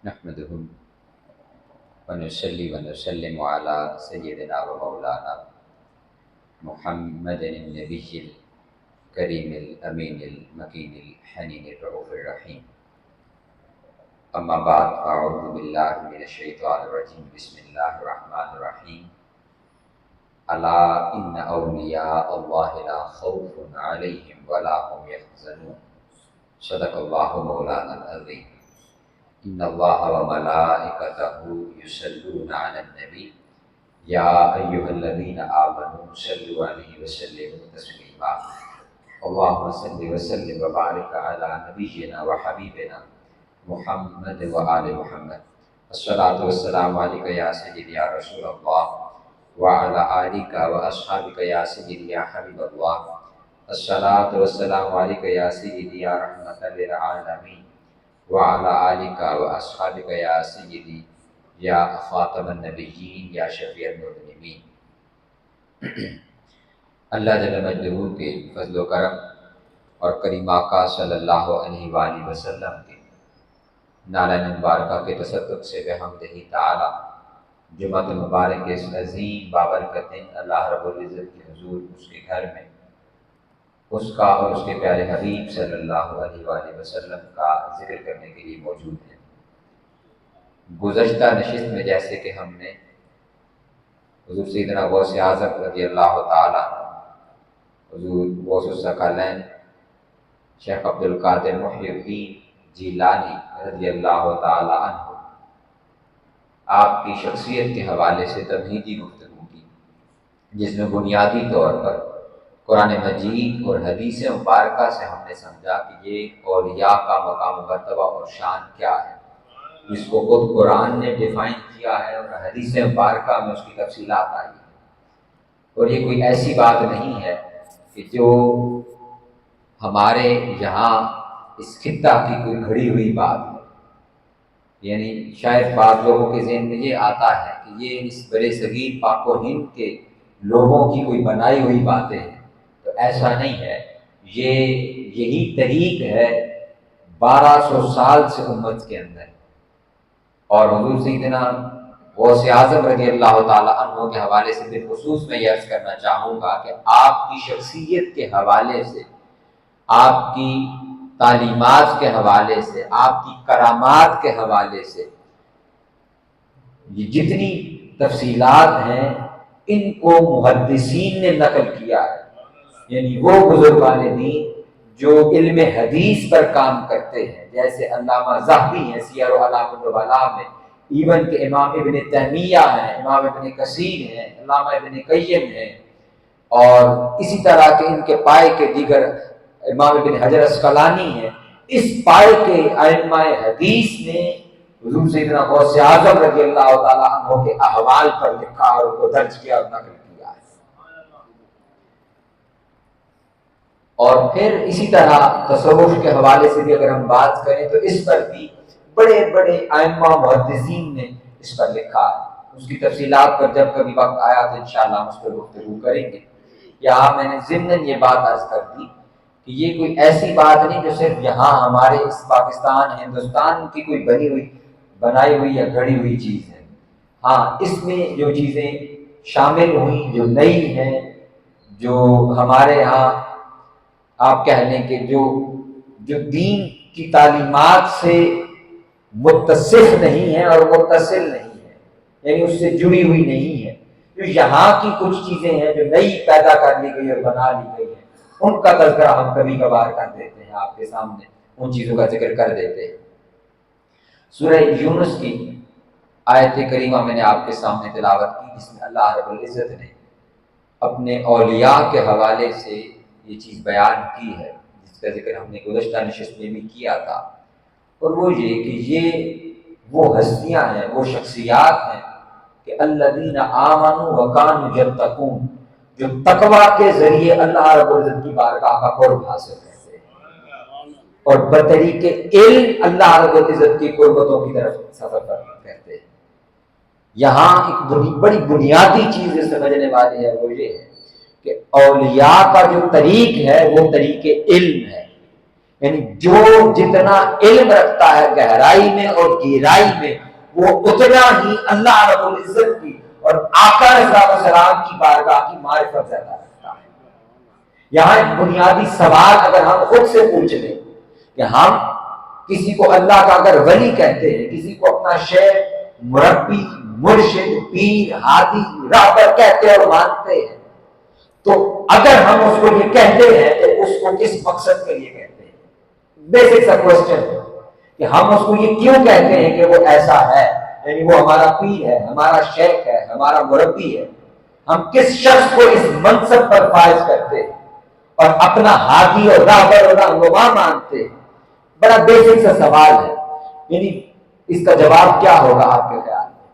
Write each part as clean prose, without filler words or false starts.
نحمده ونصلي ونسلم على سيدنا ومولانا محمد النبي الكريم الأمين المكين الحنين الرؤوف الرحيم. أما بعد، أعوذ بالله من الشيطان الرجيم. بسم الله الرحمن الرحيم. ألا إن أولياء الله لا خوف عليهم ولا هم يحزنون. صدق الله مولانا العظيم. إن الله وملائكته يصلون على النبي يا أيها الذين آمنوا صلوا عليه وسلموا تسليما. اللهم صل وسلم وبارك على نبينا وحبيبنا محمد وآل محمد. الصلاة والسلام عليك يا سيدي يا رسول الله وعلى آلك وأصحابك يا سيدي يا حبيب الله. الصلاة والسلام عليك يا سيدي يا رحمة للعالمين وعلى آلك وأصحابك يا سيدي یا خاتم النبیین یا شفیع المذنبین. اللہ جل مجدہ کے فضل و کرم اور کریم آقا صلی اللہ علیہ وآلہ وسلم کے نالہ مبارکہ کے تصدق سے بحمدہ تعالی جمعۃ المبارک کے اس عظیم بابرکت دن اللہ رب العزت کے حضور اس کے گھر میں اس کا اور اس کے پیارے حبیب صلی اللہ علیہ وآلہ وسلم کا ذکر کرنے کے لیے موجود ہیں. گزشتہ نشست میں جیسے کہ ہم نے حضور سیدنا غوث اعظم رضی اللہ تعالیٰ حضور غوث الثقلین شیخ عبد القادر محی الدین جیلانی رضی اللہ تعالیٰ عنہ آپ کی شخصیت کے حوالے سے تمہیدی گفتگو کی، جس میں بنیادی طور پر قرآن مجید اور حدیث مبارکہ سے ہم نے سمجھا کہ یہ اولیاء کا مقام و مرتبہ اور شان کیا ہے، جس کو خود قرآن نے ڈیفائن کیا ہے اور حدیث مبارکہ میں اس کی تفصیلات آئی ہیں. اور یہ کوئی ایسی بات نہیں ہے کہ جو ہمارے یہاں اس خطہ کی کوئی گھڑی ہوئی بات ہے. یعنی شاید بعض لوگوں کے ذہن میں یہ آتا ہے کہ یہ اس برے صغیر پاک و ہند کے لوگوں کی کوئی بنائی ہوئی باتیں ہیں، تو ایسا نہیں ہے. یہی طریق ہے 1200 سال سے امت کے اندر. اور حضور سیدنا غوث اعظم رضی اللہ تعالیٰ عنہ کے حوالے سے بالخصوص میں یہ عرض کرنا چاہوں گا کہ آپ کی شخصیت کے حوالے سے، آپ کی تعلیمات کے حوالے سے، آپ کی کرامات کے حوالے سے یہ جتنی تفصیلات ہیں ان کو محدثین نے نقل کیا ہے. یعنی وہ بزرگان دین جو علم حدیث پر کام کرتے ہیں، جیسے علامہ ذہبی ہیں سیر اعلام النبلاء میں، ایون کہ امام ابن تیمیہ ہیں، امام ابن کثیر ہیں، علامہ ابن قیم ہیں، اور اسی طرح کے ان کے پائے کے دیگر امام ابن حجر اسقلانی ہیں. اس پائے کے ائمہ حدیث نے حضور سیدنا غوث اعظم رضی اللہ تعالیٰ عنہ کے احوال پر لکھا اور ان کو درج کیا اور نقل کیا ہے. اور پھر اسی طرح تصوف کے حوالے سے بھی اگر ہم بات کریں تو اس پر بھی بڑے بڑے ائمہ محدثین نے اس پر لکھا ہے. اس کی تفصیلات پر جب کبھی وقت آیا تو انشاءاللہ ہم اس پر گفتگو کریں گے. یہاں میں نے ضمناً یہ بات عرض کر دی کہ یہ کوئی ایسی بات نہیں جو صرف یہاں ہمارے اس پاکستان ہندوستان کی کوئی بنائی ہوئی یا گھڑی ہوئی چیز ہے. ہاں، اس میں جو چیزیں شامل ہوئیں جو نئی ہیں، جو ہمارے ہاں آپ کہہ لیں کہ جو دین کی تعلیمات سے متصف نہیں ہے اور متصل نہیں ہے، یعنی اس سے جڑی ہوئی نہیں ہے، جو یہاں کی کچھ چیزیں ہیں جو نئی پیدا کر لی گئی اور بنا لی گئی ہیں، ان کا تذکرہ ہم کبھی کبھار کر دیتے ہیں، آپ کے سامنے ان چیزوں کا ذکر کر دیتے ہیں. سورہ یونس کی آیت کریمہ میں نے آپ کے سامنے تلاوت کی، جس میں اللہ رب العزت نے اپنے اولیاء کے حوالے سے یہ چیز بیان کی ہے، جس کا ذکر ہم نے گزشتہ نشست میں بھی کیا تھا. اور وہ یہ کہ یہ وہ ہستیاں ہیں، وہ شخصیات ہیں کہ الذین آمنوا وکانوا یتقون، جو تقوی کے ذریعے اللہ رب العزت کی بارگاہ کا قرب حاصل کرتے ہیں اور بطریق علم اللہ رب العزت کی قربتوں کی طرف سفر کرتے ہیں. یہاں ایک بڑی بنیادی چیز جو سمجھنے والی ہے وہ یہ ہے کہ اولیاء کا جو طریق ہے وہ طریق علم ہے. یعنی جو جتنا علم رکھتا ہے گہرائی میں اور گہرائی میں، وہ اتنا ہی اللہ رب العزت کی اور آقا علیہ السلام کی بارگاہ کی معرفت زیادہ رکھتا ہے۔ یہاں ایک بنیادی سوال اگر ہم خود سے پوچھ لیں کہ ہم کسی کو اللہ کا اگر ولی کہتے ہیں، کسی کو اپنا شیخ، مربی، مرشد، پیر، ہادی، راہبر کہتے ہیں اور مانتے ہیں، تو اگر ہم اس کو یہ کہتے ہیں تو اس کو کس مقصد کے لیے کہتے ہیں؟ بیسک سا کوسچن کہ ہم اس کو یہ کیوں کہتے ہیں کہ وہ ایسا ہے، یعنی وہ ہمارا پیر ہے، ہمارا شیخ ہے، ہمارا مربی ہے، ہم کس شخص کو اس منصب پر فائز کرتے ہیں اور اپنا ہادی اور راہبر اور رہنما مانتے ہیں؟ بڑا بیسک سا سوال ہے، یعنی اس کا جواب کیا ہوگا آپ کے خیال میں؟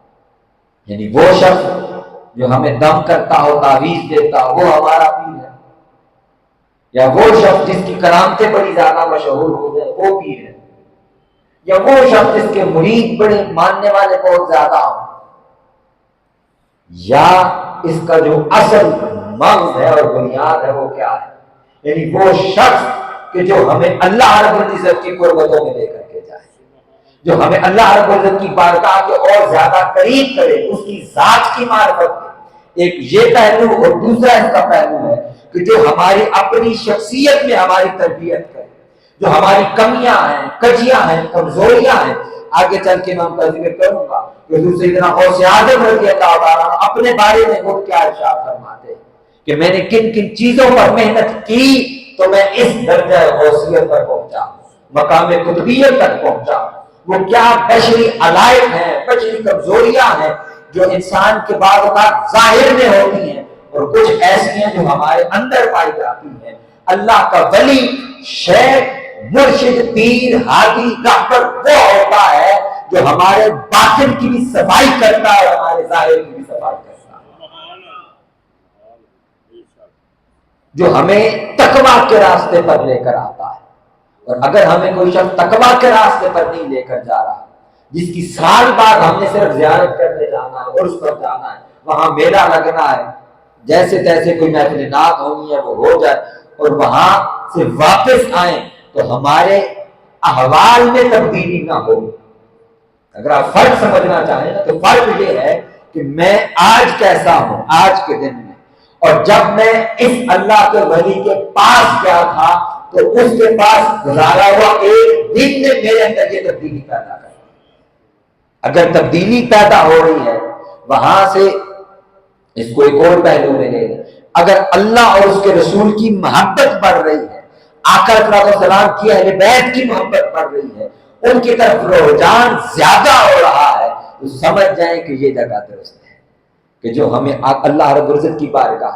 یعنی وہ شخص جو ہمیں دم کرتا ہو، تعویذ دیتا ہو، وہ ہمارا پیر ہے، یا وہ شخص جس کی کرامتیں بڑی زیادہ مشہور ہو جائے وہ پیر ہے، یا وہ شخص جس کے مرید بڑے ماننے والے بہت زیادہ ہوں، یا اس کا جو اصل مغز ہے اور بنیاد ہے وہ کیا ہے؟ یعنی وہ شخص کہ جو ہمیں اللہ رب العزت کی قربتوں میں لے کر کے جائے، جو ہمیں اللہ رب العزت کی بارگاہ کے اور زیادہ قریب کرے، اس کی ذات کی معرفت دے۔ ایک یہ پہلو، اور دوسرا اس کا پہلو ہے کہ جو ہماری اپنی شخصیت میں ہماری تربیت کرے، جو ہماری کمیاں ہیں، کجیاں ہیں، کمزوریاں ہیں۔ آگے چل کے میں ان کا ذکر کروں گا کہ حضور سیدنا غوث اعظم رضی اللہ تعالیٰ عنہ اپنے بارے میں وہ کیا ارشاد فرماتے ہیں کہ میں نے کن کن چیزوں پر محنت کی تو میں اس درجہ غوثیت پر پہنچا، مقام قطبیت تک پہنچا۔ وہ کیا بشری علائق ہیں، بشری کمزوریاں ہیں جو انسان کے بعض اوقات ظاہر میں ہوتی ہیں، اور کچھ ایسی ہیں جو ہمارے اندر پائی جاتی ہیں۔ اللہ کا ولی، شیخ، مرشد، پیر، ہادی، راہبر وہ ہوتا ہے جو ہمارے باطن کی بھی صفائی کرتا ہے اور ہمارے ظاہر کی بھی صفائی کرتا ہے، جو ہمیں تقویٰ کے راستے پر لے کر آتا ہے۔ اور اگر ہمیں کوئی شخص تقویٰ کے راستے پر نہیں لے کر جا رہا، جس کی سال بعد ہم نے صرف زیارت کرنے جانا ہے اور اس پر جانا ہے، وہاں میلہ لگنا ہے، جیسے تیسے کوئی محفل نعت ہونی ہے وہ ہو جائے اور وہاں سے واپس آئیں تو ہمارے احوال میں تبدیلی نہ ہو۔ اگر آپ فرق سمجھنا چاہیں نا تو فرق یہ ہے کہ میں آج کیسا ہوں آج کے دن میں، اور جب میں اس اللہ کے ولی کے پاس گیا تھا تو اس کے پاس گزارا ہوا ایک دن نے میرے اندر یہ تبدیلی پیدا کر۔ اگر تبدیلی پیدا ہو رہی ہے وہاں سے اس کو ایک اور پہلو میں لے لیں، اگر اللہ اور اس کے رسول کی محبت بڑھ رہی ہے، آقا علیہ السلام کی اہل بیت کی محبت بڑھ رہی ہے، ان کی طرف رجحان زیادہ ہو رہا ہے، تو سمجھ جائیں کہ یہ جگہ درست ہے کہ جو ہمیں اللہ رب العزت کی بارگاہ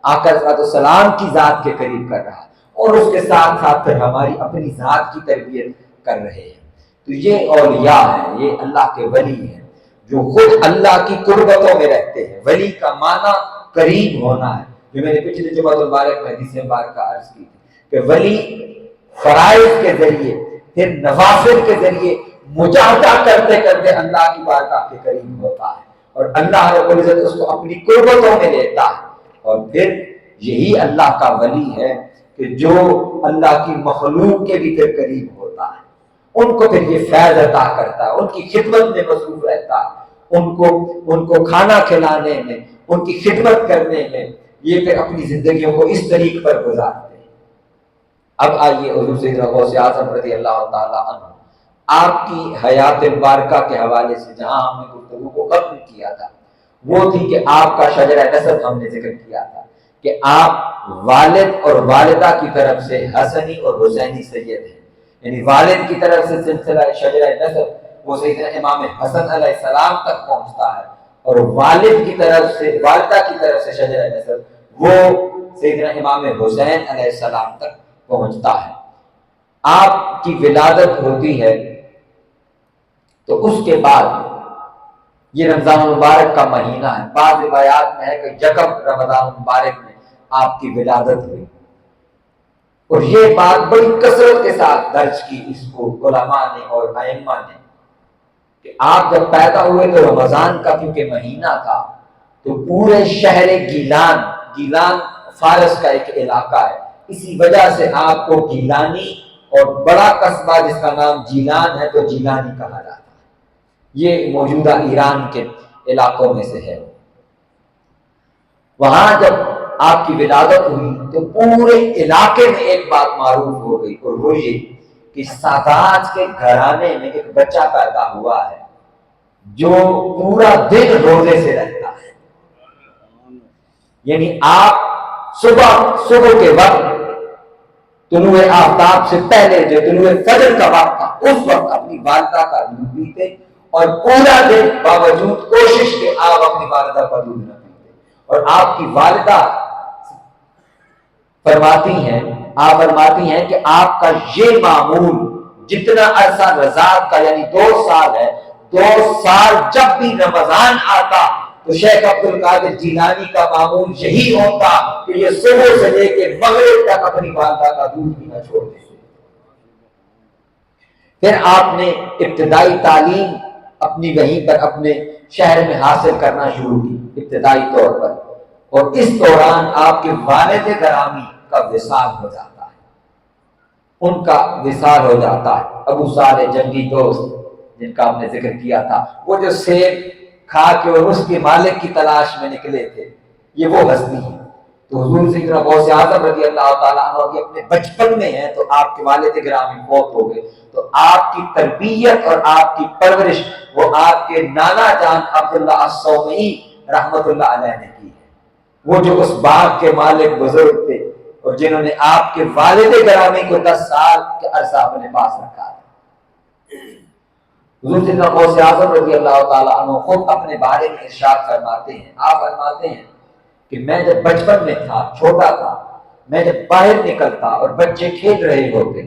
آقا علیہ السلام کی ذات کے قریب کر رہا ہے، اور اس کے ساتھ ساتھ پھر ہماری اپنی ذات کی تربیت کر رہے ہیں۔ تو یہ اولیاء ہیں، یہ اللہ کے ولی ہیں جو خود اللہ کی قربتوں میں رہتے ہیں۔ ولی کا معنی قریب ہونا ہے، جو میں نے پچھلے جمعہ المبارک میں حدیث مبارکہ عرض کی تھی کہ ولی فرائض کے ذریعے پھر نوافل کے ذریعے مجاہدہ کرتے کرتے اللہ کی بارگاہ کے قریب ہوتا ہے، اور اللہ رب العزت اس کو اپنی قربتوں میں لیتا ہے، اور پھر یہی اللہ کا ولی ہے کہ جو اللہ کی مخلوق کے بھی پھر قریب ہوتا ہے، ان کو پھر یہ فیض عطا کرتا ہے، ان کی خدمت میں مصروف رہتا ہے، ان کو کھانا کھلانے میں، ان کی خدمت کرنے میں، یہ پھر اپنی زندگیوں کو اس طریق پر گزارتے ہیں۔ اب آئیے حضور سیدنا غوث اعظم رضی اللہ تعالیٰ عنہ آپ کی حیات مبارکہ کے حوالے سے جہاں ہم نے گفتگو کو ختم کیا تھا وہ تھی کہ آپ کا شجرہ نسب ہم نے ذکر کیا تھا کہ آپ والد اور والدہ کی طرف سے حسنی اور حسینی سید ہیں، یعنی والد کی طرف سے سلسلہ شجرہ نسب وہ سیدنا امام حسن علیہ السلام تک پہنچتا ہے، اور والد کی طرف سے والدہ کی طرف سے شجرہ نسب وہ سیدنا امام حسین علیہ السلام تک پہنچتا ہے۔ آپ کی ولادت ہوتی ہے تو اس کے بعد یہ رمضان المبارک کا مہینہ ہے، بعض روایات میں ہے کہ یکم رمضان المبارک میں آپ کی ولادت ہوئی، اور یہ بات بڑی کثرت کے ساتھ درج کی اس کو علماء نے اور ائمہ نے کہ آپ جب پیدا ہوئے تو رمضان کا کیونکہ مہینہ تھا تو پورے شہر گیلان فارس کا ایک علاقہ ہے، اسی وجہ سے آپ کو گیلانی اور بڑا قصبہ جس کا نام جیلان ہے تو جیلانی کہا جاتا ہے. یہ موجودہ ایران کے علاقوں میں سے ہے. وہاں جب آپ کی ولادت ہوئی تو پورے علاقے میں ایک بات معروف ہو گئی، اور وہ یہ کہ سادات کے گھرانے میں ایک بچہ پیدا ہوا ہے جو پورا دن روزے سے رہتا ہے. یعنی آپ صبح کے وقت طلوع آفتاب سے پہلے جو طلوع فجر کا وقت تھا اس وقت اپنی والدہ کا دودھ پیتے، اور پورا دن باوجود کوشش کے آپ اپنی والدہ کا دودھ نہ پیتے. اور آپ کی والدہ فرماتی ہیں کہ آپ کا یہ معمول جتنا عرصہ رضاعت کا یعنی 2 سال ہے، 2 سال جب بھی رمضان آتا تو شیخ عبد القادر جیلانی کا معمول یہی ہوتا کہ یہ صبح سے لے کے مغرب تک اپنی والدہ کا دودھ پینا چھوڑ دیتے. پھر آپ نے ابتدائی تعلیم اپنی وہیں پر اپنے شہر میں حاصل کرنا شروع کی ابتدائی طور پر، اور اس دوران آپ کے والد گرامی کا وصال ہو جاتا ہے. ان کا وصال ہو جاتا ہے. ابو صالح جنگی دوست جن کا ہم نے ذکر کیا تھا، وہ جو سیب کھا کے اور اس کے مالک کی تلاش میں نکلے تھے، یہ وہ ہستی ہیں. تو حضور سیدنا غوث اعظم رضی اللہ تعالیٰ عنہ کے اپنے بچپن میں ہیں تو آپ کے والد گرامی فوت ہو گئے، تو آپ کی تربیت اور آپ کی پرورش وہ آپ کے نانا جان عبداللہ الصومعی رحمت اللہ علیہ نے کی ہے. وہ جو اس باغ کے مالک بزرگ تھے اور جنہوں نے آپ کے والد گرامی کو 10 سال کے عرصہ اپنے پاس رکھا ہے. حضور سیدنا غوث اعظم رضی اللہ تعالیٰ عنہ خود اپنے بارے میں ارشاد فرماتے ہیں، آپ فرماتے ہیں کہ میں جب بچپن میں تھا، چھوٹا تھا، میں جب باہر نکلتا اور بچے کھیل رہے ہوتے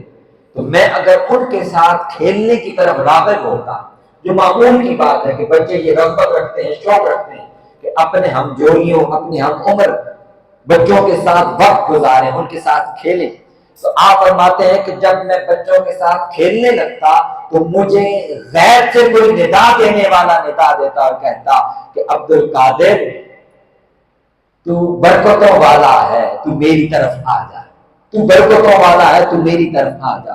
تو میں اگر ان کے ساتھ کھیلنے کی طرف راغب ہوتا، جو معمول کی بات ہے کہ بچے یہ رغبت رکھتے ہیں، شوق رکھتے ہیں کہ اپنے ہم جوڑیوں، اپنے ہم عمر بچوں کے ساتھ وقت گزاریں، ان کے ساتھ کھیلیں، تو آپ فرماتے ہیں کہ جب میں بچوں کے ساتھ کھیلنے لگتا تو مجھے غیر سے کوئی ندا دینے والا ندا دیتا اور کہتا کہ عبد القادر تو برکتوں والا ہے، تو میری طرف آ جا، تو برکتوں والا ہے، تو میری طرف آ جا.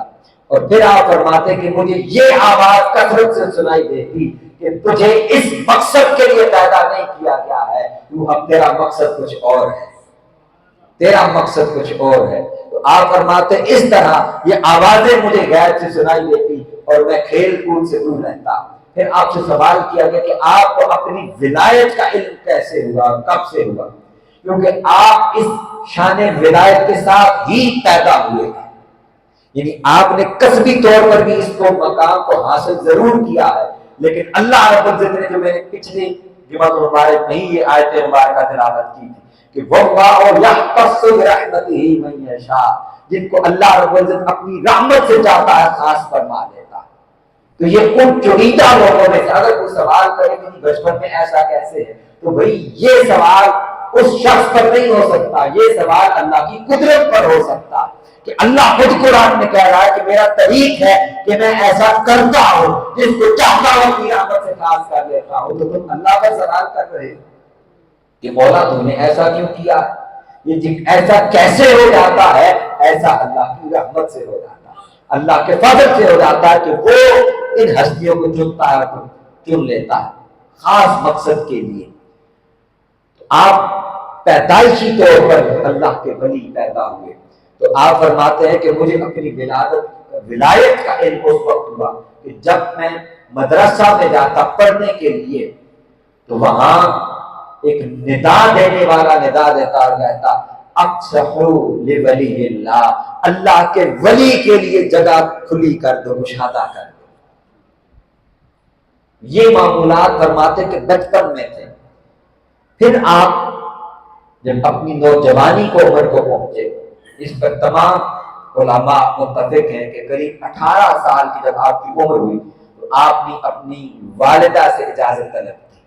اور پھر آپ فرماتے کہ مجھے یہ آواز کثرت سے سنائی دیتی کہ تجھے اس مقصد کے لیے پیدا نہیں کیا گیا ہے، تو اب تیرا مقصد کچھ اور ہے، تیرا مقصد کچھ اور ہے. تو آپ فرماتے اس طرح یہ آوازیں مجھے غیر سے سنائی دیتی اور میں کھیل کود سے دور رہتا. پھر آپ سے سوال کیا گیا کہ آپ کو اپنی ولایت کا علم کیسے ہوا، کب سے ہوا؟ کیونکہ آپ اس شان ولایت کے ساتھ ہی پیدا ہوئے ہیں. یعنی آپ نے کسبی طور پر بھی اس کو مقام کو حاصل ضرور کیا ہے، لیکن اللہ رب العزت نے جو میں نے پچھلی جمعہ مبارک میں ہی یہ آیت مبارکہ تلاوت کی تھی کہ وَاللَّهُ يَخْتَصُّ بِرَحْمَتِهِ مَن يَشَاءُ، جن کو اللہ رب العزت اپنی رحمت سے چاہتا ہے خاص فرما دیتا ہے. تو یہ ان چنیدہ لوگوں میں سے اگر کوئی سوال کرے کہ بچپن میں ایسا کیسے ہے، تو بھئی یہ سوال اس شخص پر نہیں ہو سکتا، یہ سوال اللہ کی قدرت پر ہو سکتا ہے کہ اللہ خود قرآن میں کہہ رہا ہے کہ میرا طریق ہے کہ میں ایسا کرتا ہوں، جس کو چاہتا ہوں اپنی رحمت سے خاص کر لیتا ہوں. تو تم اللہ پر سوال کر رہے ہو کہ مولا تم نے ایسا کیوں کیا، یہ ایسا کیسے ہو جاتا ہے؟ ایسا اللہ کی رحمت سے ہو جاتا ہے، اللہ کے فضل سے ہو جاتا ہے کہ وہ ان ہستیوں کو چنتا ہے، چن لیتا ہے خاص مقصد کے لیے. آپ پیدائشی طور پر اللہ کے ولی پیدا ہوئے، تو آپ فرماتے ہیں کہ مجھے اپنی ولایت کا علم اس وقت ہوا کہ جب میں مدرسہ میں جاتا پڑھنے کے لیے تو وہاں ایک ندا دینے والا ندا دیتا اور کہتا اقصحو لولی اللہ، اللہ کے ولی کے لیے جگہ کھلی کر دو، مشاہدہ کر دو. یہ معمولات فرماتے کہ بچپن میں تھے. پھر آپ جب اپنی نوجوانی کو عمر کو پہنچے، اس پر تمام علماء متفق ہیں کہ قریب 18 سال کی جب آپ کی عمر ہوئی تو آپ نے اپنی والدہ سے اجازت طلب کی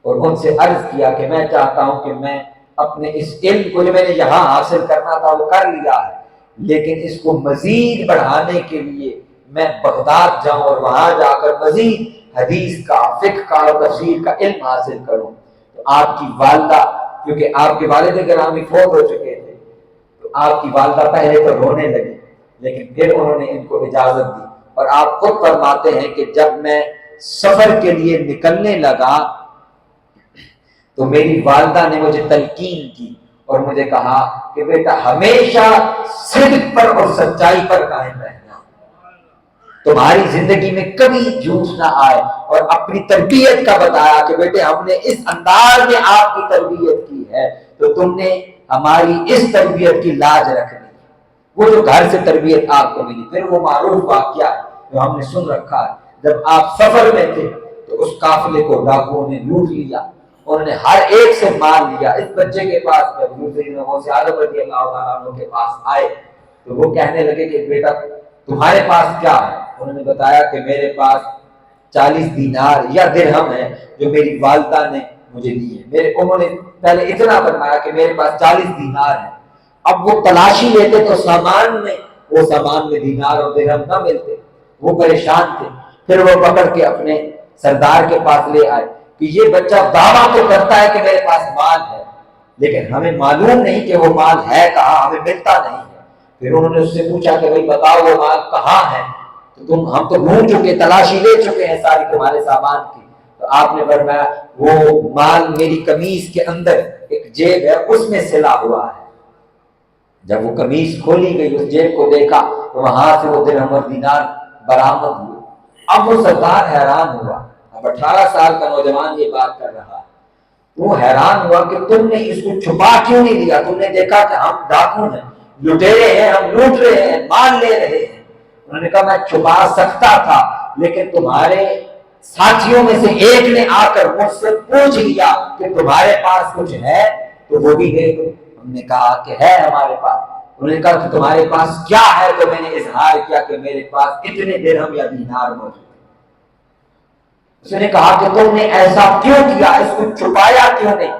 اور ان سے عرض کیا کہ میں چاہتا ہوں کہ میں اپنے اس علم کو جو میں نے یہاں حاصل کرنا تھا وہ کر لیا ہے، لیکن اس کو مزید بڑھانے کے لیے میں بغداد جاؤں اور وہاں جا کر مزید حدیث کا، فقہ کا اور تفسیر کا علم حاصل کروں. تو آپ کی والدہ، کیونکہ آپ کے والد گرامی فوت ہو چکے تھے، تو آپ کی والدہ پہلے تو رونے لگی، لیکن پھر انہوں نے ان کو اجازت دی۔ اور آپ خود فرماتے ہیں کہ جب میں سفر کے لیے نکلنے لگا تو میری والدہ نے مجھے تلقین کی اور مجھے کہا کہ بیٹا ہمیشہ صدق پر اور سچائی پر قائم رہنا، تمہاری زندگی میں کبھی جھوٹ نہ آئے، اور اپنی تربیت کا بتایا کہ بیٹے ہم نے اس انداز میں آپ کی تربیت کی ہے تو تم نے ہماری اس تربیت کی لاج رکھنی، وہ جو گھر سے تربیت آپ کو ملی۔ پھر وہ معروف واقعہ ہے جو ہم نے سن رکھا ہے، جب آپ سفر میں تھے تو اس قافلے کو ڈاکوؤں نے لوٹ لیا، انہوں نے ہر ایک سے مال لیا۔ اس بچے کے پاس جب حضور سیدنا غوث اعظم رضی اللہ تعالیٰ عنہ کے پاس آئے تو وہ کہنے لگے کہ بیٹا تمہارے پاس کیا ہے؟ انہوں نے بتایا کہ میرے پاس 40 دینار یا درہم ہے جو میری والدہ نے مجھے دیے۔ انہوں نے پہلے اتنا فرمایا کہ میرے پاس 40 دینار ہے۔ اب وہ تلاشی لیتے تو سامان میں دینار اور درہم نہ ملتے، وہ پریشان تھے۔ پھر وہ پکڑ کے اپنے سردار کے پاس لے آئے کہ یہ بچہ دعویٰ تو کرتا ہے کہ میرے پاس مال ہے، لیکن ہمیں معلوم نہیں کہ وہ مال ہے کہاں، ہمیں ملتا نہیں ہے۔ پھر انہوں نے اس سے پوچھا کہ بھائی بتاؤ وہ مال کہاں ہے؟ تو ہم تو ڈھونڈ چکے، تلاشی لے چکے ہیں ساری تمہارے سامان کی۔ تو آپ نے فرمایا وہ مال میری قمیص کے اندر ایک جیب ہے، اس میں سلا ہوا ہے۔ جب وہ قمیص کھولی گئی، اس جیب کو دیکھا تو وہاں سے وہ درہم اور دینار برآمد ہوئے۔ اب وہ سردار حیران ہوا، اب 18 سال کا نوجوان یہ بات کر رہا ہے، وہ حیران ہوا کہ تم نے اس کو چھپا کیوں نہیں لیا؟ تم نے دیکھا کہ ہم ڈاکو ہیں، لٹیرے ہیں، ہم لوٹ رہے ہیں، مال لے رہے ہیں۔ انہوں نے کہا میں چھپا سکتا تھا، لیکن تمہارے ساتھیوں میں سے ایک نے آ کر مجھ سے پوچھ لیا کہ تمہارے پاس کچھ ہے تو وہ بھی دے دو۔ ہم نے کہا کہ ہے ہمارے پاس۔ انہوں نے کہا کہ تمہارے پاس کیا ہے؟ تو میں نے اظہار کیا کہ میرے پاس اتنے درہم یا دینار موجود۔ اس نے کہا کہ تم نے ایسا کیوں کیا؟ اس کو چھپایا کیوں نہیں؟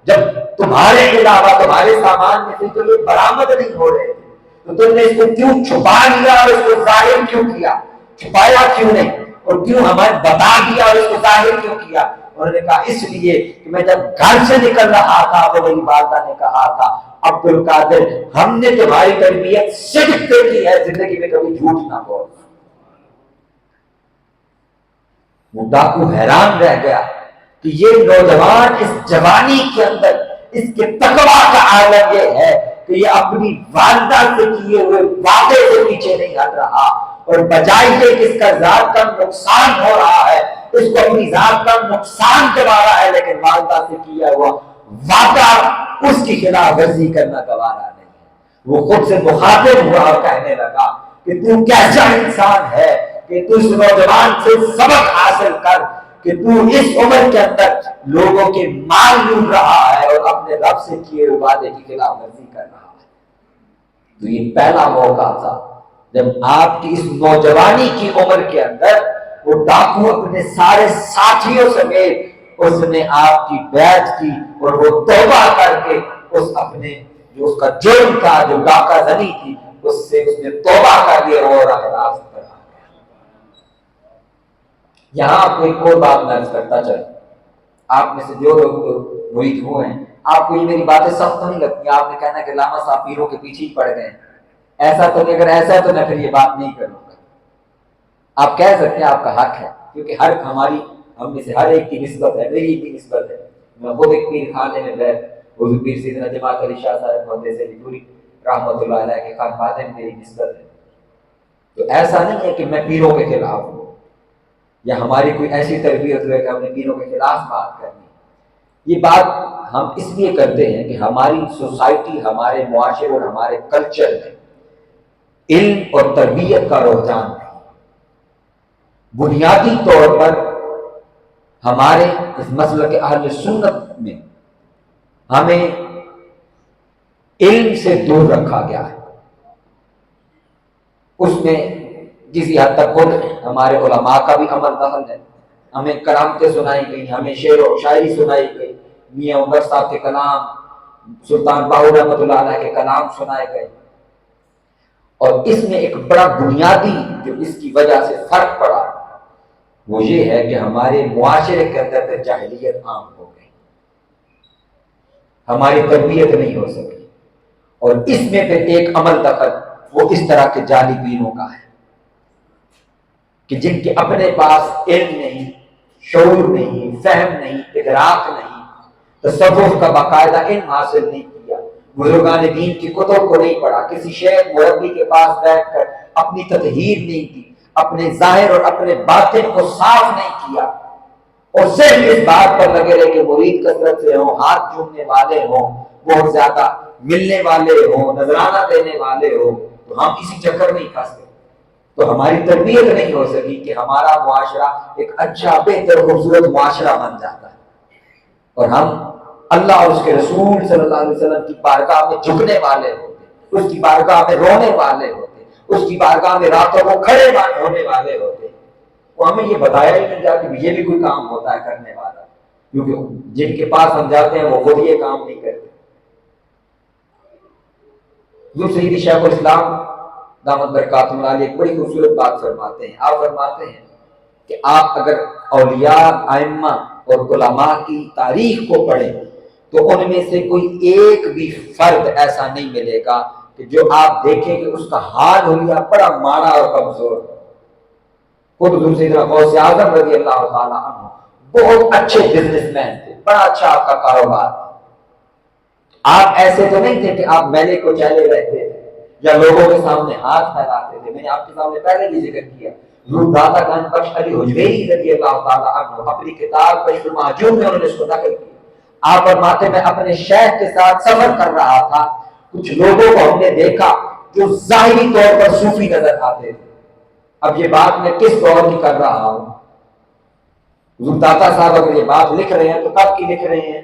جب تمہارے علاوہ تمہارے سامان میں سے تو یہ برآمد نہیں ہو رہے تھے، تو تم نے اس کو کیوں چھپا لیا اور اس کو ظاہر کیوں کیا؟ چھپایا کیوں نہیں اور کیوں ہمیں بتا دیا اور اس کو ظاہر کیوں کیا؟ انہوں نے کہا اس لیے کہ میں جب گھر سے نکل رہا تھا تو میری والدہ نے کہا تھا عبد القادر ہم نے تمہاری تربیت صدق پہ کی ہے، زندگی میں کبھی جھوٹ نہ بول۔ وہ ڈاکو حیران رہ گیا کہ یہ نوجوان اس جوانی کے اندر اس کے تقویٰ کا عالم یہ ہے کہ یہ اپنی والدہ سے کیے ہوئے وعدے سے پیچھے نہیں ہٹ رہا، اور بجائے کہ اس کا ذات کا نقصان ہو رہا ہے، اس کو اپنی ذات کا نقصان گوارا ہے، لیکن والدہ سے کیا ہوا وعدہ اس کی خلاف ورزی کرنا گوارا نہیں ہے۔ وہ خود سے مخاطب ہوا اور کہنے لگا کہ تو کیسا انسان ہے کہ تو اس نوجوان سے سبق حاصل کر کہ تو اس عمر کے اندر لوگوں کے مال لوٹ رہا ہے اور اپنے رب سے کیے ہوئے وعدے کی خلاف ورزی کر رہا ہے۔ تو یہ پہلا موقع تھا جب آپ کی اس نوجوانی کی عمر کے اندر وہ ڈاکو اپنے سارے ساتھیوں سمیت اس نے آپ کی بیعت کی اور وہ توبہ کر کے اس اپنے جو اس کا جرم تھا، جو ڈاکہ زنی تھی، اس سے اس نے توبہ کر لیا اور راہ راست پر آ گیا۔ یہاں آپ کو ایک اور بات میں عرض کرتا چلوں، آپ میں سے جو لوگ مرید ہوئے ہیں آپ کو یہ میری باتیں سخت نہیں لگتی، آپ نے کہنا کہ علامہ صاحب پیروں کے پیچھے ہی پڑ گئے، ایسا تو نہیں، اگر ایسا ہے تو میں پھر یہ بات نہیں کروں گا۔ آپ کہہ سکتے ہیں، آپ کا حق ہے، کیونکہ ہم میں سے ہر ایک کی نسبت ہے، میری بھی نسبت ہے۔ میں خود ایک پیر خانے میں بیٹھ حضور پیر سیدنا جماعت علی شاہ صاحب محدث علی پوری رحمۃ اللہ علیہ کے خانقاہ میں میری نسبت ہے، تو ایسا نہیں ہے کہ میں پیروں کے خلاف ہوں یا ہماری کوئی ایسی تربیت ہوئے کہ ہم نے پیروں کے خلاف بات کرنی۔ یہ بات ہم اس لیے کرتے ہیں کہ ہماری سوسائٹی، ہمارے معاشرے اور ہمارے کلچر میں علم اور تربیت کا رجحان ہے۔ بنیادی طور پر ہمارے اس مسلک اہل سنت میں ہمیں علم سے دور رکھا گیا ہے، اس میں کسی حد تک خود ہمارے علماء کا بھی عمل دخل ہے۔ ہمیں کرامتیں سنائی گئی، ہمیں شعر و شاعری سنائی گئی، میاں عمر صاحب کے کلام، سلطان باہو رحمۃ اللہ علیہ کے کلام سنائے گئے، اور اس میں ایک بڑا بنیادی جو اس کی وجہ سے فرق پڑا وہ یہ ہے کہ ہمارے معاشرے کے اندر جاہلیت عام ہو گئی، ہماری تربیت نہیں ہو سکی، اور اس میں پھر ایک عمل دخل وہ اس طرح کے جعلی پیروں کا ہے کہ جن کے اپنے پاس علم نہیں، شعور نہیں، فہم نہیں، ادراک نہیں، تصوف کا باقاعدہ علم حاصل نہیں کیا، بزرگان دین کی کتب کو نہیں پڑھا، کسی شیخ مربی کے پاس بیٹھ کر اپنی تطہیر نہیں کی، اپنے ظاہر اور اپنے باطن کو صاف نہیں کیا، اور صرف اس بات پر لگے رہے کہ مرید کثرت سے ہوں، ہاتھ چومنے والے ہوں، بہت زیادہ ملنے والے ہوں، نذرانہ دینے والے ہوں، تو ہم اسی چکر میں ہی پھنس گئے، تو ہماری تربیت نہیں ہو سکی کہ ہمارا معاشرہ ایک اچھا بہتر خوبصورت معاشرہ بن جاتا ہے، اور ہم اللہ اور اس کے رسول صلی اللہ علیہ وسلم کی بارگاہ میں جھکنے والے ہوتے، اس کی بارگاہ میں رونے والے ہوتے، اس کی بارگاہ میں راتوں کو کھڑے ہونے والے ہوتے، وہ ہمیں یہ بتایا ہی نہیں جاتا کہ یہ بھی کوئی کام ہوتا ہے کرنے والا، کیونکہ جن کے پاس ہم جاتے ہیں وہ خود یہ کام نہیں کرتے۔ حضور سیدی شیخ الاسلام دامت برکاتہ اللہ ایک بڑی خوبصورت بات فرماتے ہیں، آپ فرماتے ہیں کہ آپ اگر اولیاء، ائمہ اور علماء کی تاریخ کو پڑھیں تو ان میں سے کوئی ایک بھی فرد ایسا نہیں ملے گا کہ جو آپ دیکھیں کہ اس کا حال حلیہ بڑا ماڑا اور کمزور ہے۔ خود حضور سیدنا غوث اعظم رضی اللہ تعالیٰ عنہ بہت اچھے بزنس مین تھے، بڑا اچھا آپ کا کاروبار تھا، آپ ایسے تو نہیں تھے کہ آپ میلے کو چلے رہتے تھے یا لوگوں کے سامنے ہاتھ پھیلاتے تھے۔ میں نے آپ کے سامنے پہلے بھی ذکر کیا، حضور داتا گنج بخش علی حجویری رضی اللہ تعالیٰ عنہ اپنی کتاب کشف المحجوب میں انہوں نے اس کو نقل کیا، آپ فرماتے میں اپنے شیخ کے ساتھ سفر کر رہا تھا، کچھ لوگوں کو ہم نے دیکھا جو ظاہری طور پر صوفی نظر آتے تھے۔ اب یہ بات میں کس دور کی کر رہا ہوں؟ حضور داتا صاحب اگر یہ بات لکھ رہے ہیں تو کب کی لکھ رہے ہیں؟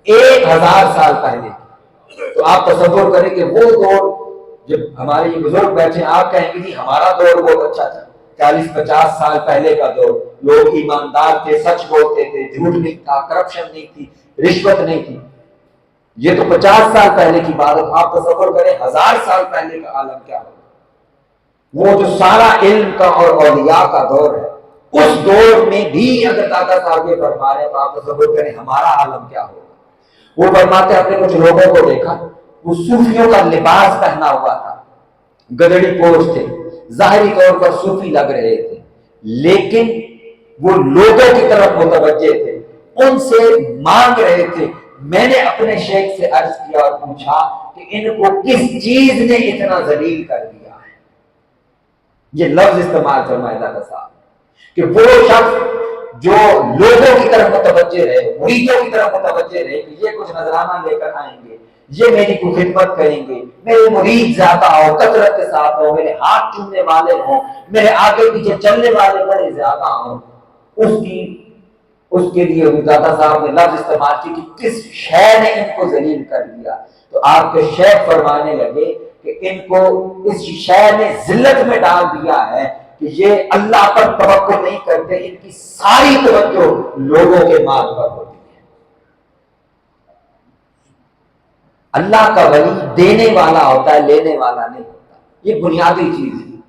1000 سال پہلے۔ تو آپ تصور کریں کہ وہ دور جب ہمارے یہ بزرگ بیٹھے، آپ کہیں گے جی ہمارا دور بہت اچھا تھا، 40-50 سال پہلے کا دور، لوگ ایماندار تھے، سچ بولتے تھے، جھوٹ نہیں تھا، کرپشن نہیں تھی، رشوت نہیں تھی۔ یہ تو 50 سال پہلے کی بات ہے، آپ تصور کریں 1000 سال پہلے کا عالم کیا ہوگا۔ وہ جو سارا علم کا اور اولیاء کا دور ہے، اس دور میں بھی اگر دادا صاحب یہ فرما رہے ہیں تو آپ تصور کریں ہمارا عالم کیا ہوگا۔ وہ فرماتے ہیں ہم نے کچھ لوگوں کو دیکھا، وہ صوفیوں کا لباس پہنا ہوا تھا، گدڑی پوش تھے، ظاہری طور پر صوفی لگ رہے تھے، لیکن وہ لوگوں کی طرف متوجہ تھے، ان سے مانگ رہے تھے۔ میں نے اپنے شیخ سے عرض کیا اور پوچھا کہ ان کو کس چیز نے اتنا ذلیل کر دیا ہے؟ یہ لفظ استعمال فرمایا دادا صاحب کہ وہ شخص جو لوگوں کی طرف متوجہ رہے، مریدوں کی طرف متوجہ رہے کہ یہ کچھ نذرانہ لے کر آئیں گے، یہ میری کو خدمت کریں گے، میرے مرید زیادہ ہو، کثرت کے ساتھ ہو، میرے ہاتھ چومنے والے ہوں، میرے آگے پیچھے چلنے والے بڑے زیادہ ہوں، اس کے لیے دادا صاحب نے لفظ استعمال کی کہ کس شے نے ان کو ذلیل کر دیا۔ تو آپ کے شیخ فرمانے لگے کہ ان کو اس شے نے ذلت میں ڈال دیا ہے کہ یہ اللہ پر توقع نہیں کرتے، ان کی ساری توجہ لوگوں کے مال پر ہوتی ہے۔ اللہ کا ولی دینے والا ہوتا ہے، لینے والا نہیں ہوتا، یہ بنیادی چیز ہے۔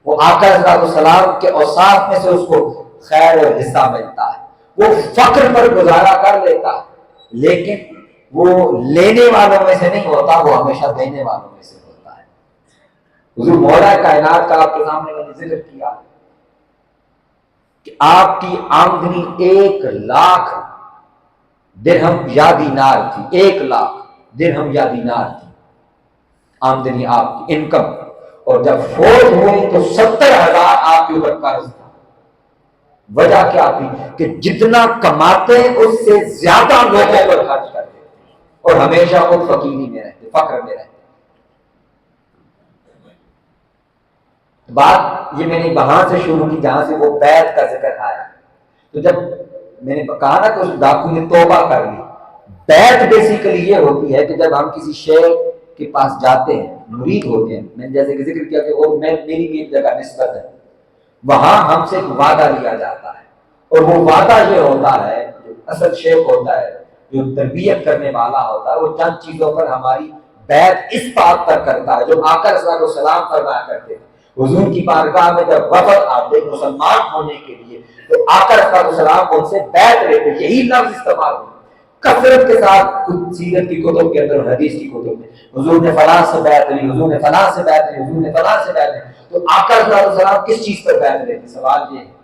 وہ آقا صلی اللہ علیہ وسلم کے اوصاف میں سے اس کو خیر اور حصہ ملتا ہے، وہ فقر پر گزارا کر لیتا ہے، لیکن وہ لینے والوں میں سے نہیں ہوتا، وہ ہمیشہ دینے والوں میں سے ہوتا ہے۔ حضور مولا کائنات کا آپ کے سامنے میں نے ذکر کیا کہ آپ کی آمدنی 1,00,000 درہم یا دینار تھی، 1,00,000 درہم یا دینار تھی آمدنی آپ کی، انکم، اور جب فوت ہوئے تو 70,000 آپ کے اوپر قرض تھا۔ وجہ کیا تھی کہ جتنا کماتے اس سے زیادہ لوگوں پر خرچ کرتے اور ہمیشہ خود فقیری میں رہتے، فقر میں رہتے۔ بات یہ میں نے وہاں سے شروع کی جہاں سے وہ بیعت کا ذکر آیا، تو جب میں نے کہا نا کہ اس ڈاکو نے توبہ کر لی، بیعت بیسیکلی یہ ہوتی ہے کہ جب ہم کسی شیخ کے پاس جاتے ہیں، مرید ہوتے ہیں، میں نے جیسے کہ ذکر کیا کہ وہ میری بھی ایک جگہ نسبت ہے، وہاں ہم سے ایک وعدہ لیا جاتا ہے، اور وہ وعدہ یہ ہوتا ہے، جو اصل شیخ ہوتا ہے، جو تربیت کرنے والا ہوتا ہے، وہ چند چیزوں پر ہماری بیعت اس بات پر کرتا ہے جو آقا صلی اللہ علیہ وسلم فرمایا کرتے ہیں۔ حضور کی بارگاہ میں جب وفد آتے مسلمان ہونے کے لیے تو آقا صلی اللہ علیہ وسلم ان سے بیعت لیتے، یہی لفظ استعمال ہوتا ہے کثرت کے ساتھ کچھ سیرت کی کتب کے اندر اور حدیث کی کتب میں حضور نے فلاں سے بیعت لی، حضور نے فلاں سے بیعت لی، حضور نے فلاں سے بیعت لی. تو آقا صلی اللہ علیہ وسلم کس چیز پر بیعت لیتے؟ سوال یہ ہے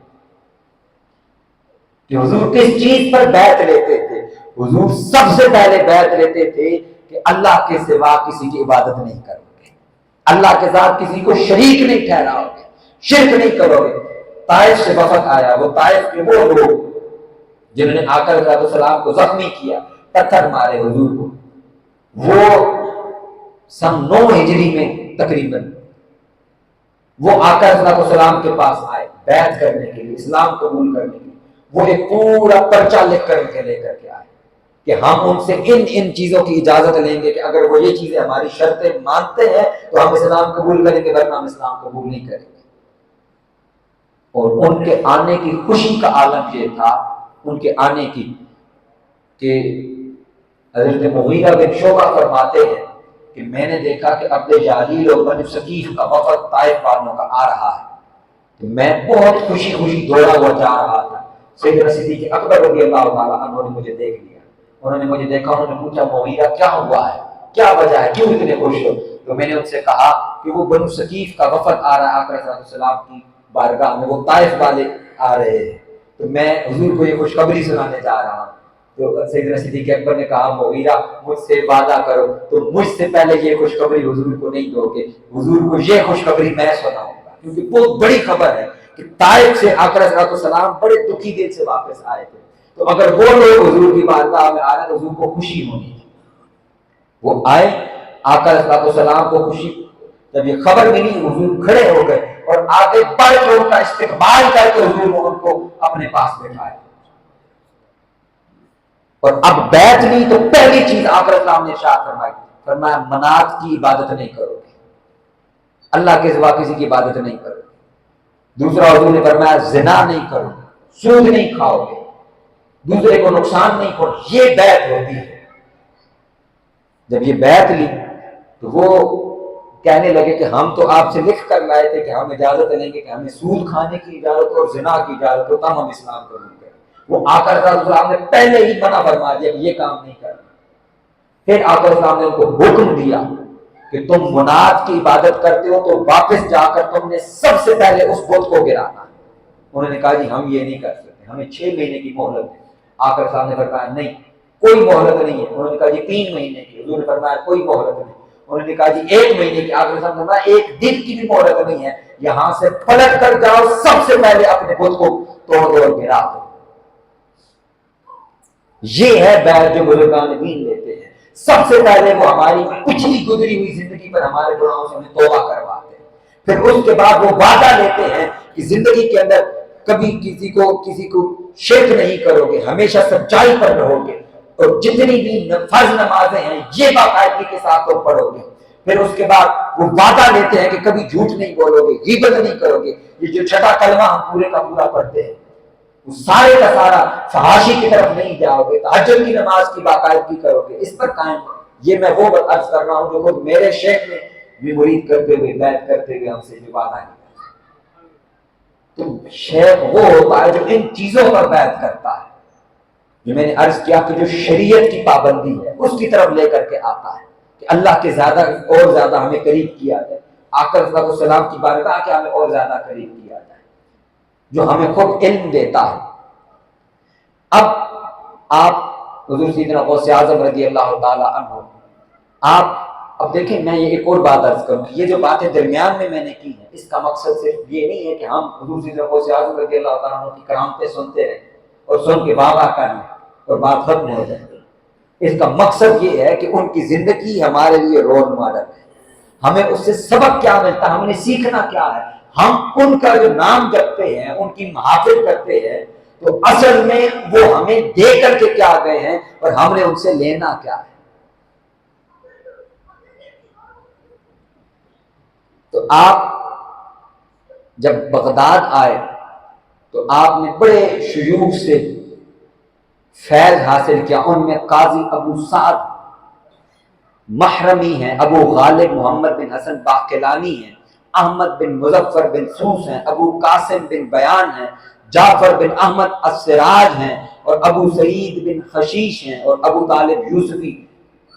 کہ حضور کس چیز پر بیعت لیتے تھے؟ حضور سب سے پہلے بیعت لیتے تھے کہ اللہ کے سوا کسی کی عبادت نہیں کرو گے، اللہ کے ساتھ کسی کو شریک نہیں ٹھہراؤ گے، شرک نہیں کرو گے. طائف سے وفد آیا، وہ طائف کے وہ لوگ جنہوں نے آقا علیہ السلام کو زخمی کیا، پتھر مارے حضور کو، وہ سن 9 ہجری میں تقریباً وہ آقا علیہ السلام کے پاس آئے بیعت کرنے کے لیے، اسلام قبول کرنے کے لیے. وہ ایک پورا پرچہ لکھ کر کے لے کر کے آئے کہ ہم ان سے ان چیزوں کی اجازت لیں گے کہ اگر وہ یہ چیزیں ہماری شرطیں مانتے ہیں تو ہم اسلام قبول کریں گے، ورنہ ہم اسلام قبول نہیں کریں گے. اور ان کے آنے کی خوشی کا عالم یہ تھا، ان کے آنے کی، کہ حضرت مغیرہ بن شعبہ فرماتے ہیں کہ میں نے دیکھا کہ عبد جالیل اور بنو ثقیف کا وفد طائف والوں کا آ رہا ہے، تو میں بہت خوشی خوشی دوڑا ہوا جا رہا تھا. سیدنا صدیق اکبر رضی اللہ تعالیٰ عنہ نے مجھے دیکھ لیا، انہوں نے مجھے دیکھا، انہوں نے پوچھا مغیرہ کیا ہوا ہے، کیا وجہ ہے، کیوں اتنے خوش ہو؟ تو میں نے ان سے کہا کہ وہ بنو ثقیف کا وفد آ رہا ہے آقا علیہ السلام کی بارگاہ میں، وہ طائف والے آ رہے ہیں، تو میں حضور کو یہ خوشخبری سنانے جا رہا ہوں. تو سیدنا صدیق اکبر نے کہا مغیرہ مجھ سے وعدہ کرو تو مجھ سے پہلے یہ خوشخبری حضور کو نہیں دو گے، حضور کو یہ خوشخبری میں سناؤں گا، کیونکہ بہت بڑی خبر ہے کہ طائف سے آقا علیہ السلام بڑے دکھی دل سے واپس آئے تھے. تو اگر وہ لوگ حضور کی بارگاہ میں آ رہے تو حضور کو خوشی ہونی تھی. وہ آئے، آقا علیہ السلام کو خوشی، جب یہ خبر ملی حضور کھڑے ہو گئے اور آگے بڑھ کے ان کا استقبال کر کے حضور نے ان کو اپنے پاس بٹھایا. اور اب بیعت لی تو پہلی چیز آقا علیہ السلام نے ارشاد فرمائی، فرمایا منات کی عبادت نہیں کرو گے، اللہ کے سوا کسی کی عبادت نہیں کرو گے. دوسرا حضور نے فرمایا زنا نہیں کرو گے، سود نہیں کھاؤ گے، دوسرے کو نقصان نہیں کرو. یہ بیعت ہوتی ہے. جب یہ بیعت لی تو وہ کہنے لگے کہ ہم تو آپ سے لکھ کر لائے تھے کہ ہم اجازت لیں گے کہ ہمیں سود کھانے کی اجازت اور زنا کی اجازت ہو تب ہم اسلام قبول کریں. وہ آقا علیہ السلام نے پہلے ہی منع فرما دیا کہ یہ کام نہیں کرنا. پھر آقا علیہ السلام نے ان کو حکم دیا کہ تم منات کی عبادت کرتے ہو تو واپس جا کر تم نے سب سے پہلے اس بت کو گرانا. انہوں نے کہا جی ہم یہ نہیں کر سکتے، ہمیں 6 مہینے کی مہلت ہے. آقا علیہ السلام نے فرمایا نہیں کوئی مہلت نہیں ہے. انہوں نے کہا جی 3 مہینے کی. حضور نے فرمایا کوئی مہلت نہیں. انہوں نے کہا جی 1 مہینے کی. آقا علیہ السلام نے فرمایا 1 دن کی بھی مہلت نہیں ہے، یہاں سے پلٹ کر جاؤ، سب سے پہلے اپنے بت کو توڑ دو اور گرا دو. یہ ہے بیعت جو بزرگان دین لیتے ہیں. سب سے پہلے وہ ہماری پچھلی گزری ہوئی زندگی پر ہمارے گناہوں سے ہمیں توبہ کرواتے ہیں، پھر اس کے بعد وہ وعدہ لیتے ہیں کہ زندگی کے اندر کبھی کسی کو شرک نہیں کرو گے، ہمیشہ سچائی پر رہو گے، اور جتنی بھی فرض نمازیں ہیں یہ باقاعدگی کے ساتھ تم پڑھو گے. پھر اس کے بعد وہ وعدہ لیتے ہیں کہ کبھی جھوٹ نہیں بولو گے، غیبت نہیں کرو گے. یہ جو چھٹا کلمہ ہم پورے کا پورا پڑھتے ہیں وہ سارے کا سارا فحاشی کی طرف نہیں جاؤ گے، تہجد کی نماز کی باقاعدگی کرو گے، اس پر قائم. یہ میں وہ عرض کر رہا ہوں جو خود میرے شیخ نے بھی مرید کرتے ہوئے بیعت کرتے ہوئے ہم سے جو وعدہ نہیں. تو شیخ وہ ہوتا ہے جو ان چیزوں پر بیعت کرتا ہے، جو میں نے عرض کیا کہ جو شریعت کی پابندی ہے اس کی طرف لے کر کے آتا ہے کہ اللہ کے زیادہ اور زیادہ ہمیں قریب کیا جائے، آقا علیہ السلام کی بارگاہ کہ ہمیں اور زیادہ قریب کیا جائے، جو ہمیں خود علم دیتا ہے. اب آپ حضور سیدنا غوث اعظم رضی اللہ تعالی عنہ، آپ اب دیکھیں میں یہ ایک اور بات عرض کروں، یہ جو باتیں درمیان میں نے کی ہیں اس کا مقصد صرف یہ نہیں ہے کہ ہم حضور سیدنا غوث اعظم رضی اللہ تعالیٰ عنہ کی کرامتیں سنتے رہیں اور سن کے واہ کر لیں اور بات ختم ہو جائے. اس کا مقصد یہ ہے کہ ان کی زندگی ہمارے لیے رول ماڈل ہے، ہمیں اس سے سبق کیا ملتا ہے، ہم نے سیکھنا کیا ہے. ہم ان کا جو نام جپتے ہیں، ان کی محافل کرتے ہیں، تو اصل میں وہ ہمیں دے کر کے کیا گئے ہیں اور ہم نے ان سے لینا کیا ہے. تو آپ جب بغداد آئے تو آپ نے بڑے شیوخ سے فیض حاصل کیا. ان میں قاضی ابو سعد محرمی ہیں، ابو غالب محمد بن حسن باقلانی ہیں، احمد بن مظفر بن سوس ہیں، ابو قاسم بن بیان ہیں، جعفر بن احمد السراج ہیں اور ابو سعید بن خشیش ہیں اور ابو طالب یوسفی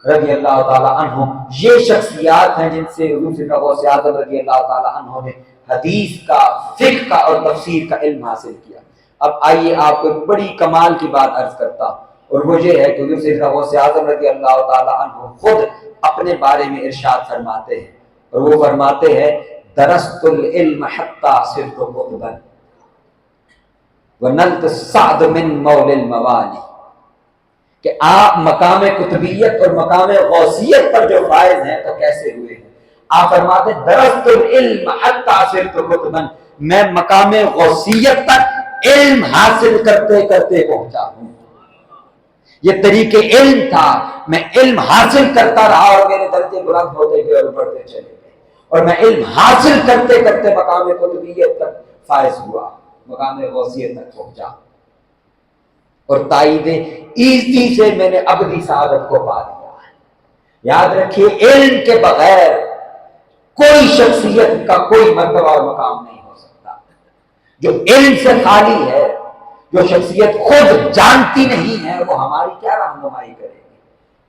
رضی اللہ تعالیٰ عنہ، یہ شخصیات ہیں جن سے حضور سیدنا غوث اعظم رضی اللہ تعالیٰ عنہ نے حدیث کا، فقہ کا اور تفسیر کا علم حاصل کیا۔ اب آئیے آپ کو ایک بڑی کمال کی بات عرض کرتا ہوں، اور وہ یہ ہے کہ حضور سیدنا غوث اعظم رضی اللہ تعالیٰ عنہ خود اپنے بارے میں ارشاد فرماتے ہیں، اور وہ فرماتے ہیں درست العلم حتی صرت قطبا ونلت السعد من مول الموانی، کہ آپ مقام قطبیت اور مقام غوثیت پر جو فائز ہیں تو کیسے ہوئے ہیں؟ آپ فرماتے درست العلم حتی صرت قطبا، میں مقام غوثیت تک علم حاصل کرتے کرتے پہنچا ہوں۔ یہ طریق علم تھا، میں علم حاصل کرتا رہا اور میرے درجے بلند ہوتے گئے اور بڑھتے چلے گئے، اور میں علم حاصل کرتے کرتے مقام قطبیت تک فائز ہوا، مقام غوثیت تک پہنچا، اور تائید ایزی سے میں نے ابدی سعادت کو پا لیا ہے۔ یاد رکھیے علم کے بغیر کوئی شخصیت کا کوئی مرتبہ اور مقام نہیں ہو سکتا۔ جو علم سے خالی ہے، جو شخصیت خود جانتی نہیں ہے، وہ ہماری کیا رہنمائی کرے گی؟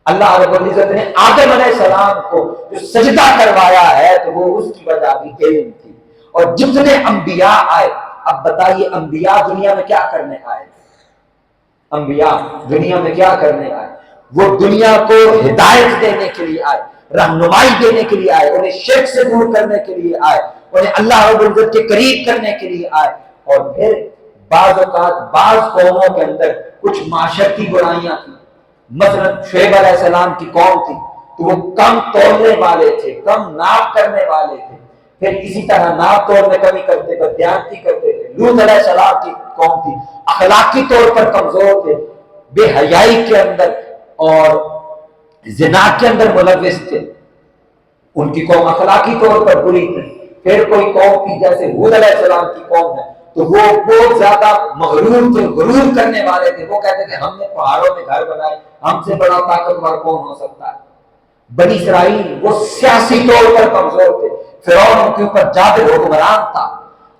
اللہ رب العزت نے آدم علیہ السلام کو جو سجدہ کروایا ہے تو وہ اس کی وجہ بھی علم تھی، اور جتنے انبیاء آئے، اب بتائیے انبیاء دنیا میں کیا کرنے آئے؟ انبیاء دنیا میں کیا کرنے آئے؟ وہ دنیا کو ہدایت دینے کے لیے آئے، رہنمائی دینے کے لیے آئے، انہیں شرک سے دور کرنے کے لیے آئے، انہیں اللہ رب العزت کے قریب کرنے کے لیے آئے۔ اور پھر بعض اوقات بعض قوموں کے اندر کچھ معاشرتی برائیاں تھیں، مثلا شعیب علیہ السلام کی قوم تھی تو وہ کم تولنے والے تھے، کم ناپ کرنے والے تھے، پھر اسی طرح ناپ توڑ میں کمی کرتے، بددیانتی کرتے تھے۔ لوط علیہ السلام کی قوم تھی، اخلاقی طور پر کمزور تھے، بے حیائی کے اندر اور زنا کے اندر ملوث تھے، ان کی قوم اخلاقی طور پر بری تھی۔ پھر کوئی قوم تھی جیسے ہود علیہ السلام کی قوم ہے تو وہ بہت زیادہ مغرور تھے، غرور کرنے والے تھے، وہ کہتے تھے ہم نے پہاڑوں میں گھر بنائے، ہم سے بڑا طاقتور کون ہو سکتا ہے؟ بنی اسرائیل وہ سیاسی طور پر کمزور تھے، فرعون ان کے اوپر جابر حکمران تھا۔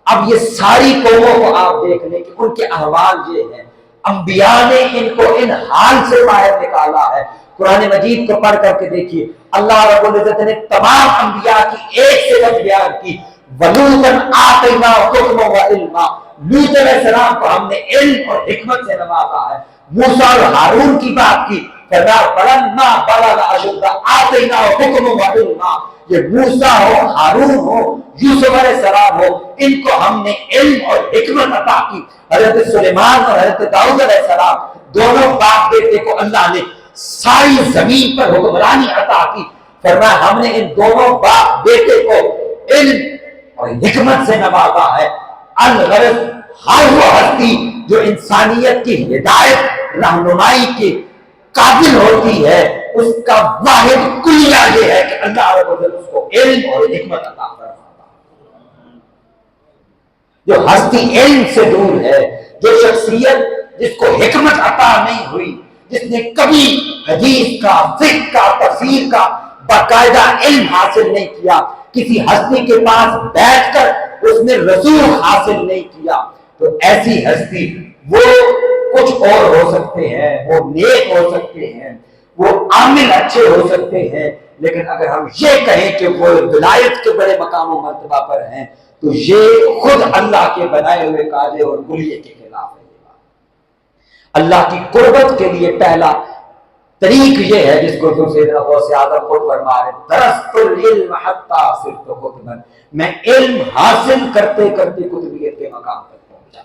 اب یہ ساری قوموں کو آپ دیکھ لیں کہ ان کے احوال یہ ہیں، انبیاء نے ان کو ان حال سے باہر نکالا ہے۔ قرآن مجید کو پڑھ کر کے دیکھیے، اللہ رب العزت نے تمام انبیاء کی ایک صفت بیان کی، وَلُوطًا آتَيْنَاهُ حُكْمًا وَعِلْمًا، لوط علیہ السلام کو ہم نے علم اور حکمت سے نوازا ہے۔ موسیٰ اور ہارون کی بات کی، فَلَمَّا بَلَغَ أَشُدَّهُ آتَيْنَاهُ حُكْمًا وَعِلْمًا، یہ موسیٰ ہو، ہارون ہو، یوسف علیہ السلام ہو، ان کو ہم نے علم اور حکمت عطا کی۔ حضرت سلیمان اور حضرت داؤد علیہ السلام دونوں باپ بیٹے کو اللہ نے ساری زمین پر حکمرانی عطا کی، فرمایا ہم نے ان دونوں باپ بیٹے کو علم اور حکمت سے نوازا ہے۔ الغرض ہر وہ ہستی جو انسانیت کی ہدایت رہنمائی کے قابل ہوتی ہے، اس کا واحد کلیہ یہ ہے کہ اللہ رب العزت اس کو علم اور حکمت عطا فرماتا ہے۔ جو ہستی علم سے دور ہے، جو شخصیت جس کو حکمت عطا نہیں ہوئی، جس نے کبھی حدیث کا، فقہ کا، تفسیر کا باقاعدہ علم حاصل نہیں کیا، کسی ہستی کے پاس بیٹھ کر اس نے رسوخ حاصل نہیں کیا، تو ایسی ہستی وہ کچھ اور ہو سکتے ہیں، وہ نیک ہو سکتے ہیں، وہ عامل اچھے ہو سکتے ہیں، لیکن اگر ہم یہ کہیں کہ وہ ولایت کے بڑے مقام و مرتبہ پر ہیں تو یہ خود اللہ کے بنائے ہوئے قاعدے اور کلیے کے خلاف ہے۔ اللہ کی قربت کے لیے پہلا طریق یہ ہے جس کو سیدنا غوث اعظم خود فرما رہے ہیں، درست العلم حتی صرت قطبا، میں علم حاصل کرتے کرتے قطبیت کے مقام تک پہنچا۔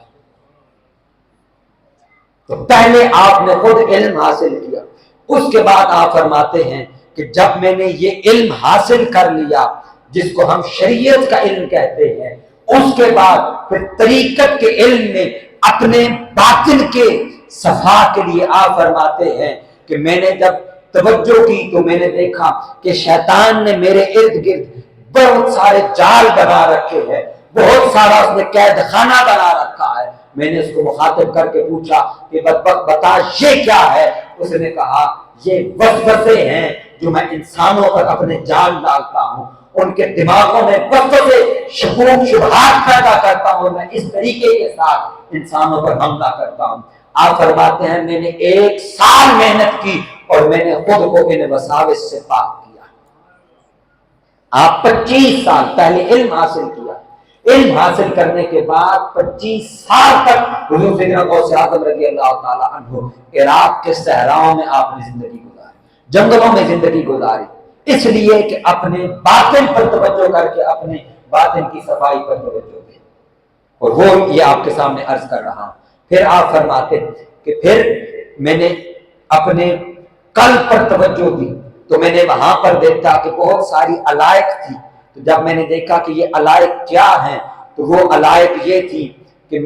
تو پہلے آپ نے خود علم حاصل کیا، اس کے بعد آپ فرماتے ہیں کہ جب میں نے یہ علم حاصل کر لیا جس کو ہم شریعت کا علم کہتے ہیں، اس کے بعد پھر طریقت کے علم میں اپنے باطن کے صفا کے لیے آپ فرماتے ہیں کہ میں نے جب توجہ کی تو میں نے دیکھا کہ شیطان نے میرے ارد گرد بہت سارے جال بنا رکھے ہیں، بہت سارا اس نے قید خانہ بنا رکھا ہے۔ میں نے اس کو مخاطب کر کے پوچھا کہ بدبخت بتا یہ کیا ہے؟ اس نے کہا یہ وسوسے ہیں جو میں انسانوں پر اپنے جال ڈالتا ہوں، ان کے دماغوں میں وسوسے، شکوک، شبہات پیدا کرتا ہوں، میں اس طریقے کے ساتھ انسانوں پر حملہ کرتا ہوں۔ آپ فرماتے ہیں میں نے 1 سال محنت کی اور میں نے خود کو ان وساوس سے پاک کیا۔ آپ 25 سال پہلے علم حاصل کیا، علم حاصل کرنے کے بعد 25 سال تک حضور سیدنا غوث اعظم رضی اللہ تعالی عنہ عراق کے صحراؤں میں آپ نے زندگی گزاری، جنگلوں میں زندگی گزاری، اس لیے کہ اپنے باطن پر توجہ کر کے اپنے باطن کی صفائی پر توجہ دے، اور وہ یہ آپ کے سامنے عرض کر رہا ہوں۔ پھر آپ فرماتے کہ پھر میں نے اپنے قلب پر توجہ دی تو میں نے وہاں پر دیکھا کہ بہت ساری علائق تھی، تو جب میں نے دیکھا کہ یہ علائق کیا ہیں تو وہ علائق یہ تھی کہ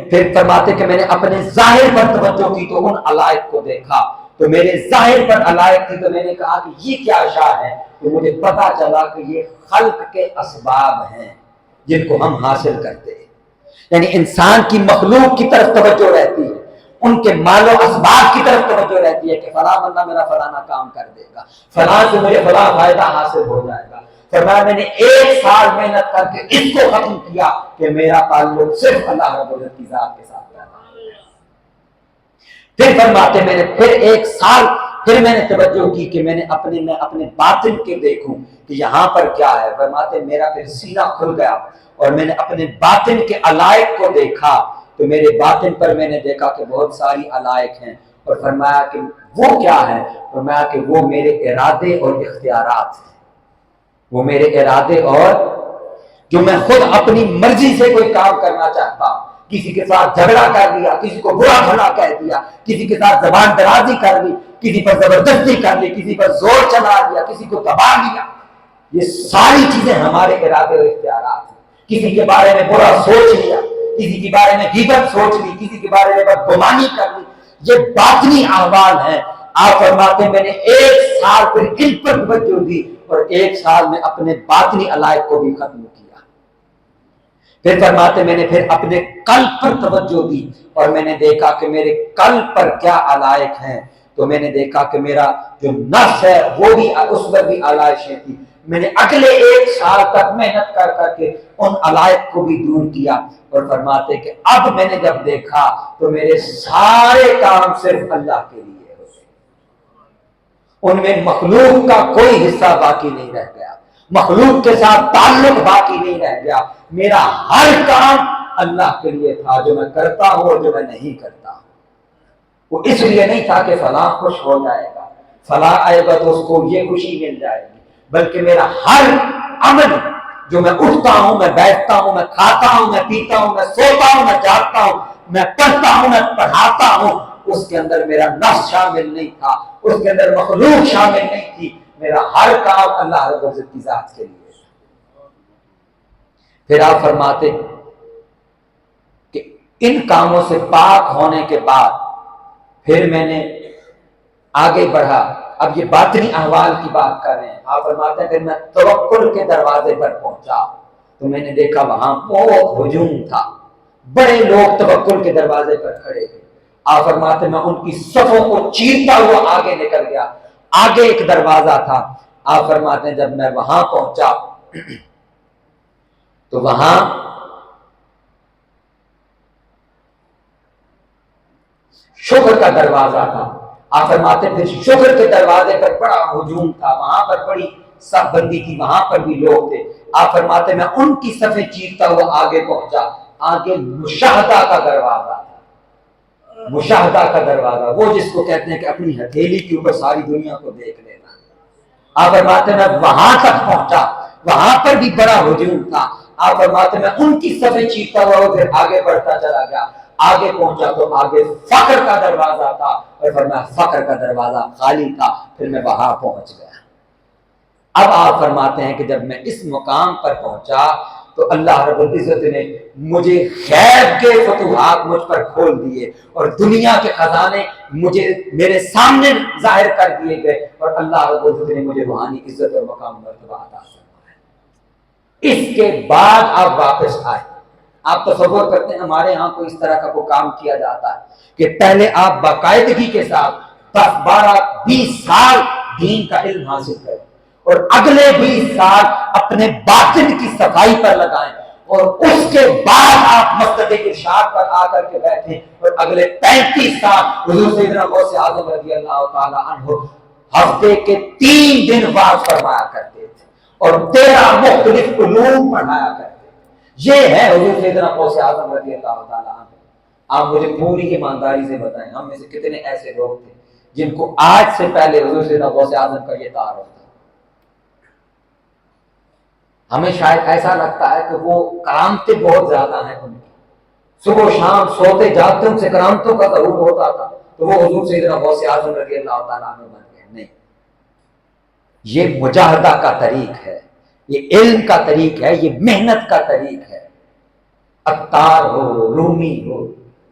پھر فرماتے کہ میں نے اپنے ظاہر پر توجہ کی تو ان علائق کو دیکھا، تو میرے ظاہر پر علائق تھی تو میں نے کہا کہ یہ کیا اشیاء ہے، تو مجھے پتا چلا کہ یہ خلق کے اسباب ہیں جن کو ہم حاصل کرتے ہیں، یعنی انسان کی مخلوق کی طرف توجہ رہتی ہے، ان کے مال و اسباب کی طرف توجہ رہتی ہے کہ فلاں بندہ میرا فلانا کام کر دے گا، فلاں سے مجھے فلاں فائدہ حاصل ہو جائے گا۔ فرمایا میں نے 1 سال محنت کر کے اس کو ختم کیا کہ میرا تعلق صرف اللہ رب العزت کی ذات کے ساتھ ہے۔ پھر فرماتے میں نے پھر 1 سال پھر میں نے توجہ کی کہ میں اپنے باطن کے دیکھوں کہ یہاں پر کیا ہے۔ فرماتے میرا پھر سینہ کھل گیا اور میں نے اپنے باطن کے علائق کو دیکھا تو میرے باطن پر میں نے دیکھا کہ بہت ساری علائق ہیں، اور فرمایا کہ وہ کیا ہے، فرمایا کہ وہ میرے ارادے اور اختیارات ہیں، وہ میرے ارادے اور جو میں خود اپنی مرضی سے کوئی کام کرنا چاہتا ہوں، کسی کے ساتھ جھگڑا کر لیا، کسی کو برا بھلا کہہ دیا، کسی کے ساتھ زبان درازی کر لی، کسی پر زبردستی کر لی، کسی پر زور چلا دیا، کسی کو دبا لیا، یہ ساری چیزیں ہمارے ارادے اور اختیارات ہیں۔ کسی کے بارے میں برا سوچ لیا، کسی کے بارے میں غیبت سوچ لی، کسی کے بارے میں بدگمانی کر لی، یہ باطنی احوال ہیں۔ آپ فرماتے ہیں میں نے 1 سال پھر ان پر توجہ دی اور 1 سال میں اپنے باطنی علائق کو بھی ختم کیا۔ پھر فرماتے میں نے پھر اپنے قلب پر توجہ دی اور میں نے دیکھا کہ میرے قلب پر کیا علائق ہیں، تو میں نے دیکھا کہ میرا جو نفس ہے وہ بھی اس پر بھی علائشیں تھی۔ میں نے اگلے 1 سال تک محنت کر کر کے ان علائق کو بھی دور کیا، اور فرماتے کہ اب میں نے جب دیکھا تو میرے سارے کام صرف اللہ کے لیے ہوتے، ان میں مخلوق کا کوئی حصہ باقی نہیں رہ گیا، مخلوق کے ساتھ تعلق باقی نہیں رہ گیا، میرا ہر کام اللہ کے لیے تھا، جو میں کرتا ہوں اور جو میں نہیں کرتا ہوں وہ اس لیے نہیں تھا کہ فلاں خوش ہو جائے گا، فلاں آئے گا تو اس کو یہ خوشی مل جائے گی، بلکہ میرا ہر عمل جو میں اٹھتا ہوں، میں بیٹھتا ہوں، میں کھاتا ہوں، میں پیتا ہوں، میں سوتا ہوں، میں جاگتا ہوں، میں پڑھتا ہوں، میں پڑھاتا ہوں، اس کے اندر میرا نفس شامل نہیں تھا، اس کے اندر مخلوق شامل نہیں تھی، میرا ہر کام اللہ رب العزت کی ذات کے لیے۔ پھر آپ فرماتے کہ ان کاموں سے پاک ہونے کے بعد پھر میں نے آگے بڑھا، اب یہ باطنی احوال کی بات کر رہے ہیں۔ آپ فرماتے ہیں کہ میں توکل کے دروازے پر پہنچا تو میں نے دیکھا وہاں بہت ہجوم تھا، بڑے لوگ توکل کے دروازے پر کھڑے تھے۔ آپ فرماتے ہیں میں ان کی صفوں کو چیرتا ہوا آگے نکل گیا، آگے ایک دروازہ تھا۔ آپ فرماتے ہیں جب میں وہاں پہنچا تو وہاں شکر کا دروازہ تھا۔ آپ فرماتے ہیں پھر شکر کے دروازے پر بڑا ہجوم تھا، وہاں پر بڑی صف بندی تھی، وہاں پر بھی لوگ تھے۔ آپ فرماتے ہیں میں ان کی صفیں چیرتا ہوا آگے پہنچا، آگے مشاہدہ کا دروازہ تھا، مشاہدہ کا دروازہ، وہ جس کو کہتے ہیں کہ اپنی ہتھیلی کے اوپر ساری دنیا کو دیکھ لینا۔ آپ فرماتے ہیں میں وہاں تک پہنچا، وہاں پر بھی بڑا ہجوم تھا۔ آپ فرماتے ہیں میں ان کی صفیں چیرتا ہوا پھر آگے بڑھتا چلا گیا، آگے پہنچا تو آگے فقر کا دروازہ تھا، اور فرمایا فقر کا دروازہ خالی تھا، پھر میں وہاں پہنچ گیا۔ اب آپ فرماتے ہیں کہ جب میں اس مقام پر پہنچا تو اللہ رب العزت نے مجھے غیب کے فتوحات مجھ پر کھول دیے اور دنیا کے خزانے مجھے میرے سامنے ظاہر کر دیے گئے، اور اللہ رب العزت نے مجھے روحانی عزت اور مقام مرتبہ عطا فرمایا۔ اس کے بعد آپ واپس آئے۔ آپ تصور کرتے ہیں ہمارے ہاں کوئی اس طرح کا کوئی کام کیا جاتا ہے کہ پہلے آپ باقاعدگی کے ساتھ 10 12 20 سال دین کا علم حاصل کریں اور اگلے 20 سال اپنے باطن کی صفائی پر لگائیں، اور اس کے بعد آپ مسجد ارشاد پر آ کر کے بیٹھے اور اگلے 35 سال حضور سیدنا غوث اعظم رضی اللہ تعالی عنہ ہفتے کے 3 دن واعظ فرمایا کرتے تھے اور 13 مختلف علوم پڑھایا کرتے تھے۔ یہ ہے حضور سیدنا غوث اعظم رضی اللہ تعالی عنہ۔ آپ مجھے پوری ایمانداری سے بتائیں، ہم میں سے کتنے ایسے لوگ تھے جن کو آج سے پہلے حضور سیدنا غوث اعظم کا یہ تعارف تھا؟ ہمیں شاید ایسا لگتا ہے کہ وہ کرامتیں بہت زیادہ ہیں ان کی، صبح و شام سوتے جاگتے ان سے کرامتوں کا ضرور ہوتا تھا، تو وہ حضور سیدنا غوث اعظم رضی اللہ تعالیٰ عنہ بن گئے۔ نہیں، یہ مجاہدہ کا طریق ہے، یہ علم کا طریق ہے، یہ محنت کا طریق ہے۔ عطار ہو، رومی ہو،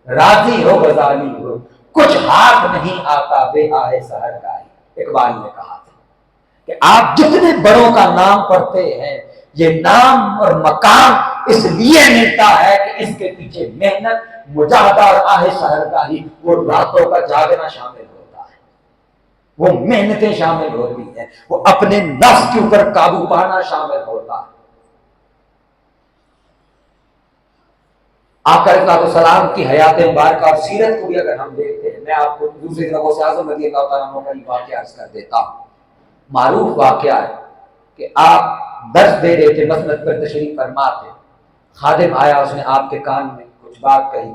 راضی ہو، غزالی ہو، کچھ ہاتھ نہیں آتا بے آہ سحر گاہی، اقبال نے کہا تھا کہ آپ جتنے بڑوں کا نام پڑھتے ہیں یہ نام اور مقام اس لیے ملتا ہے کہ اس کے پیچھے محنت، مجاہدہ اور آہ سحر گاہی، وہ راتوں کا جاگنا شامل ہوتا ہے، وہ محنتیں شامل ہوتی ہیں، وہ اپنے نفس کے اوپر قابو پانا شامل ہوتا ہے۔ آقا علیہ السلام کی حیات مبارکہ اور سیرت کو بھی اگر ہم دیکھتے ہیں، میں آپ کو دوسری طرف غوث اعظم رضی اللہ تعالیٰ عنہ کا یہ واقعہ عرض کر دیتا ہوں۔ معروف واقعہ ہے کہ آپ درس دے رہے تھے، مسند پر تشریف فرما تھے، خادم آیا، اس نے آپ کے کان میں کچھ بات کہی،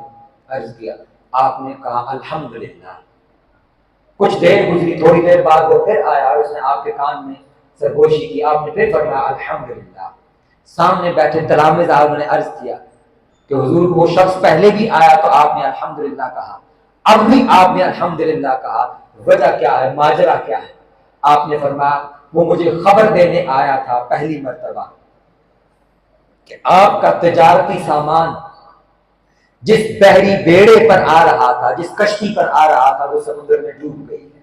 عرض کیا، آپ نے کہا الحمدللہ۔ کچھ دیر گزری، تھوڑی دیر بعد وہ پھر آیا، اس نے آپ کے کان میں سرگوشی کی، آپ نے پھر فرمایا الحمدللہ۔ سامنے بیٹھے تلامذہ نے عرض کیا کہ حضور وہ شخص پہلے بھی آیا تو آپ نے الحمدللہ کہا، اب بھی آپ نے الحمدللہ کہا، وجہ کیا ہے، ماجرا کیا ہے؟ آپ نے فرمایا وہ مجھے خبر دینے آیا تھا پہلی مرتبہ کہ آپ کا تجارتی سامان جس بحری بیڑے پر آ رہا تھا، جس کشتی پر آ رہا تھا، وہ سمندر میں ڈوب گئی ہے۔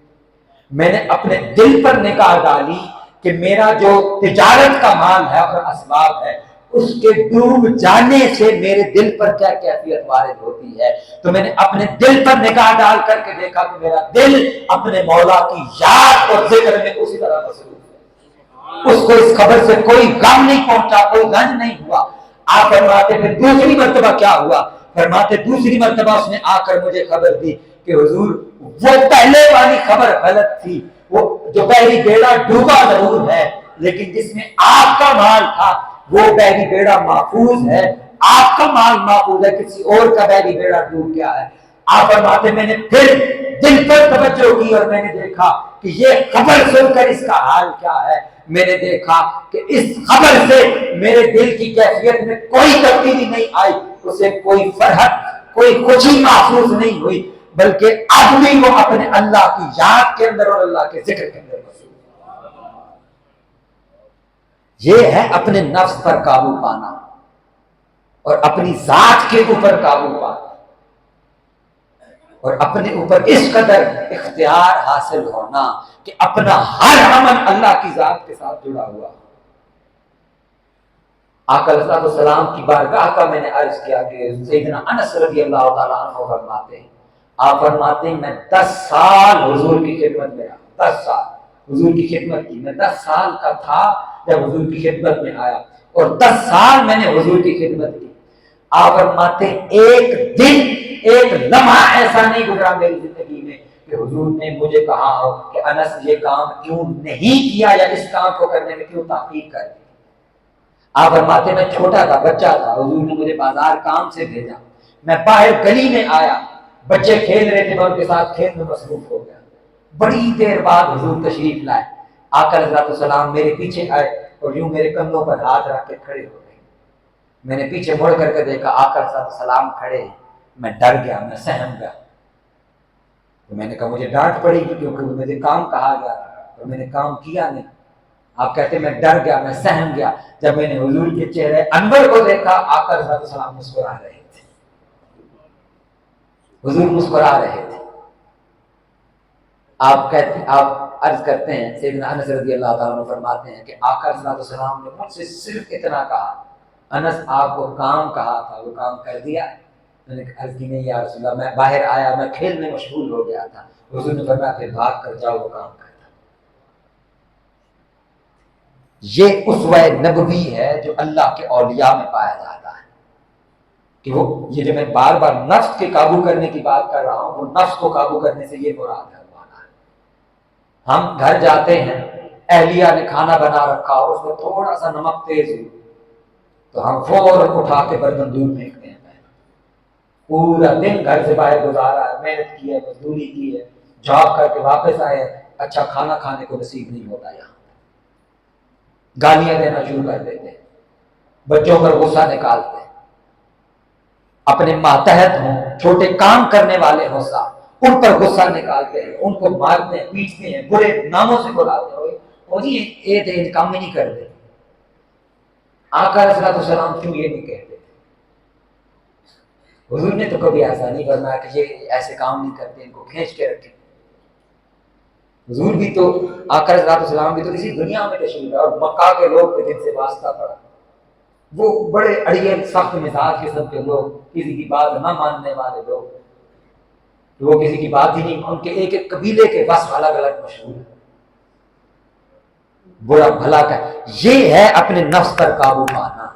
میں نے اپنے دل پر نگاہ ڈالی کہ میرا جو تجارت کا مال ہے اور اسباب ہے، اس کے ڈوب جانے سے میرے دل پر کیا کیفیت وارد ہوتی ہے، تو میں نے اپنے دل پر نگاہ ڈال کر کے دیکھا کہ میرا دل اپنے مولا کی یاد اور ذکر میں اسی طرح مصروف ہے، اس کو اس خبر سے کوئی غم نہیں پہنچا، کوئی رنج نہیں ہوا۔ آپ فرماتے پھر دوسری مرتبہ کیا ہوا؟ فرماتے دوسری مرتبہ اس نے آ کر مجھے خبر دی کہ حضور وہ پہلے والی خبر غلط تھی، وہ جو بحری بیڑا ڈوبا ضرور ہے لیکن جس میں آپ کا مال تھا وہ بحری بیڑا محفوظ ہے، آپ کا مال محفوظ ہے، کسی اور کا بحری بیڑا ڈوب گیا ہے۔ آپ فرماتے میں نے پھر دل پر توجہ کی اور میں نے دیکھا کہ یہ خبر سن کر اس کا حال کیا ہے۔ میں نے دیکھا کہ اس خبر سے میرے دل کی کیفیت میں کوئی تبدیلی نہیں آئی، اسے کوئی فرحت، کوئی خوشی محسوس نہیں ہوئی، بلکہ اب بھی وہ اپنے اللہ کی یاد کے اندر اور اللہ کے ذکر کے اندر مصروف۔ یہ ہے اپنے نفس پر قابو پانا اور اپنی ذات کے اوپر قابو پانا اور اپنے اوپر اس قدر اختیار حاصل ہونا کہ اپنا ہر عمل اللہ کی ذات کے ساتھ جڑا ہوا۔ آقا علیہ السلام کی بارگاہ کا میں نے عرض کیا کہ سیدنا انس رضی اللہ تعالیٰ عنہ فرماتے ہیں، آپ فرماتے ہیں میں 10 سال حضور کی خدمت میں رہا، 10 سال حضور کی خدمت کی، میں 10 سال کا تھا جب حضور کی خدمت میں آیا اور 10 سال میں نے حضور کی خدمت کی۔ آپ فرماتے ایک دن، ایک لمحہ ایسا نہیں گزرا میری زندگی میں کہ حضور نے مجھے کہا ہو کہ انس یہ کام کیوں نہیں کیا یا اس کام کو کرنے میں کیوں تاخیر کر دی۔ آپ فرماتے میں چھوٹا تھا، بچہ تھا، حضور نے مجھے بازار کام سے بھیجا، میں باہر گلی میں آیا، بچے کھیل رہے تھے، میں ان کے ساتھ کھیل میں مصروف ہو گیا۔ بڑی دیر بعد حضور تشریف لائے، آقا علیہ السلام میرے پیچھے آئے اور یوں میرے کندھوں پر ہاتھ رکھ کے کھڑے ہو گئے۔ میں نے پیچھے مڑ کر کے دیکھا، آقا علیہ السلام کھڑے ہیں، میں ڈر گیا، میں سہم گیا۔ تو میں نے کہا مجھے ڈانٹ پڑے گی کیونکہ مجھے کام کہا گیا اور میں نے کام کیا نہیں۔ آپ کہتے میں ڈر گیا، میں سہم گیا۔ جب میں نے حضور کے چہرے انور کو دیکھا، آقا علیہ السلام مسکرا رہے تھے، حضور مسکرا رہے تھے۔ آپ عرض کرتے ہیں، سیدنا انس رضی اللہ تعالیٰ عنہ فرماتے ہیں کہ آقا علیہ السلام نے مجھ سے صرف اتنا کہا، انس آپ کو کام کہا تھا وہ کام کر دیا؟ میں نے عرض کی نہیں یا رسول اللہ، میں باہر آیا، میں کھیل میں مشغول ہو گیا تھا۔ حضور نے فرمایا پھر بھاگ کر جاؤ، وہ کام کرتا۔ یہ اسوہ نبوی ہے جو اللہ کے اولیاء میں پایا جاتا ہے کہ وہ یہ جو میں بار بار نفس کے قابو کرنے کی بات کر رہا ہوں، وہ نفس کو قابو کرنے سے یہ مراد ہے۔ ہم گھر جاتے ہیں، اہلیہ نے کھانا بنا رکھا اور اس میں تھوڑا سا نمک تیز ہو تو ہم فوراً اٹھا کے برتن دور پھینکتے ہیں۔ پورا دن گھر سے باہر گزارا ہے، محنت کی ہے، مزدوری کی ہے، جاب کر کے واپس آئے، اچھا کھانا کھانے کو نصیب نہیں ہوتا، یہاں گالیاں دینا شروع کر دیتے ہیں، بچوں پر غصہ نکالتے ہیں، اپنے ماتحت ہوں، چھوٹے کام کرنے والے ہوں صاحب، ان پر غصہ نکالتے ہیں، ان کو مارتے ہیں، پیٹتے ہیں، برے ناموں سے بلاتے ہیں، وہ جی یہ کام ہی نہیں کرتے۔ آقا علیہ السلام کیوں یہ نہیں کہتے؟ حضور نے تو کبھی ایسا نہیں فرمایا کہ یہ ایسے کام نہیں کرتے، ان کو کھینچ کے رکھیں۔ حضور بھی تو، آقا علیہ السلام بھی تو اسی دنیا میں تشریف ہے، اور مکہ کے لوگ جن سے واسطہ پڑا، وہ بڑے اڑیے سخت مزاج قسم کے لوگ، کسی کی بات نہ ماننے والے لوگ، وہ کسی کی بات ہی نہیں، ان کے ایک ایک قبیلے کے بس الگ الگ مشہور ہے، برا بھلا کا۔ یہ ہے اپنے نفس پر قابو پانا،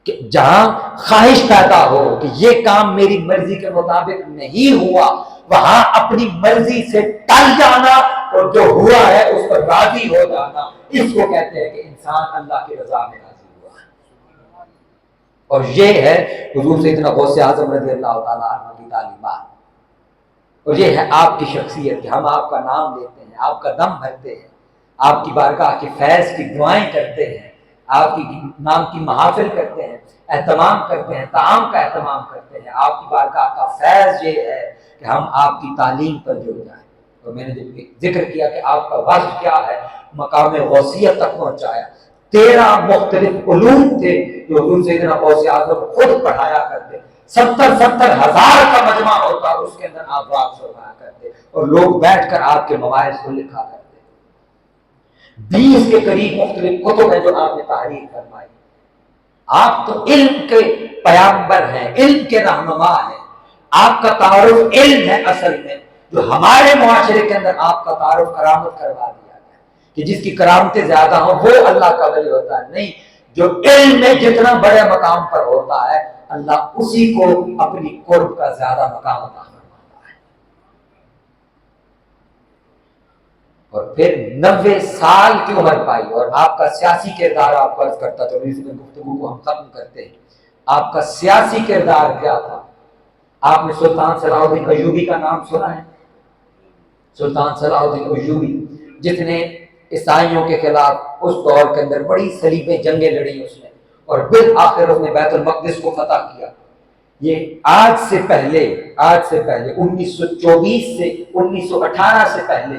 کہ جہاں خواہش پیدا ہو کہ یہ کام میری مرضی کے مطابق نہیں ہوا، وہاں اپنی مرضی سے ٹل جانا اور جو ہوا ہے اس پر راضی ہو جانا، اس کو کہتے ہیں کہ انسان اللہ کی رضا میں راضی ہوا ہے۔ اور یہ ہے حضور سیدنا غوث اعظم رضی اللہ تعالیٰ عنہ کی تعلیمات، اور یہ ہے آپ کی شخصیت کہ ہم آپ کا نام لیتے ہیں، آپ کا دم بھرتے ہیں، آپ کی بارگاہ کی فیض کی دعائیں کرتے ہیں، آپ کی نام کی محافل کرتے ہیں، اہتمام کرتے ہیں، طعام کا اہتمام کرتے ہیں۔ آپ کی بارگاہ کا فیض یہ ہے کہ ہم آپ کی تعلیم پر جڑ جائیں۔ اور میں نے جب ذکر کیا کہ آپ کا وصف کیا ہے، مقام غوثیت تک پہنچایا، 13 مختلف علوم تھے جو حضور سیدنا غوث اعظم خود پڑھایا کرتے، 70 ہزار کا مجمع ہوتا، اس کے اندر آپ واقع فرمایا کرتے اور لوگ بیٹھ کر آپ کے مواعظ کو لکھا کرتے۔ 20 کے قریب مختلف کتب ہیں جو آپ نے تحریر فرمائی۔ آپ تو علم کے پیامبر ہیں، علم کے رہنما ہیں، آپ کا تعارف علم ہے اصل میں، جو ہمارے معاشرے کے اندر آپ کا تعارف کرامت کروا دیا گیا کہ جس کی کرامتیں زیادہ ہوں وہ اللہ کا ولی ہوتا ہے۔ نہیں، جو علم میں جتنا بڑے مقام پر ہوتا ہے اللہ اسی کو اپنی قرب کا زیادہ مقام عطا فرماتا ہے۔ اور پھر 90 سال کی عمر پائی، اور آپ کا سیاسی کردار آپ فرض کرتا تھا، اس میں گفتگو کو ہم ختم کرتے ہیں۔ آپ کا سیاسی کردار کیا تھا؟ آپ نے سلطان صلاح الدین ایوبی کا نام سنا ہے؟ سلطان صلاح الدین ایوبی جس نے عیسائیوں کے خلاف اس دور کے اندر بڑی صلیبیں جنگیں لڑی اس نے، اور بالآخر اس نے بیت المقدس کو فتح کیا۔ یہ آج سے پہلے 1924 سے 1918 سے پہلے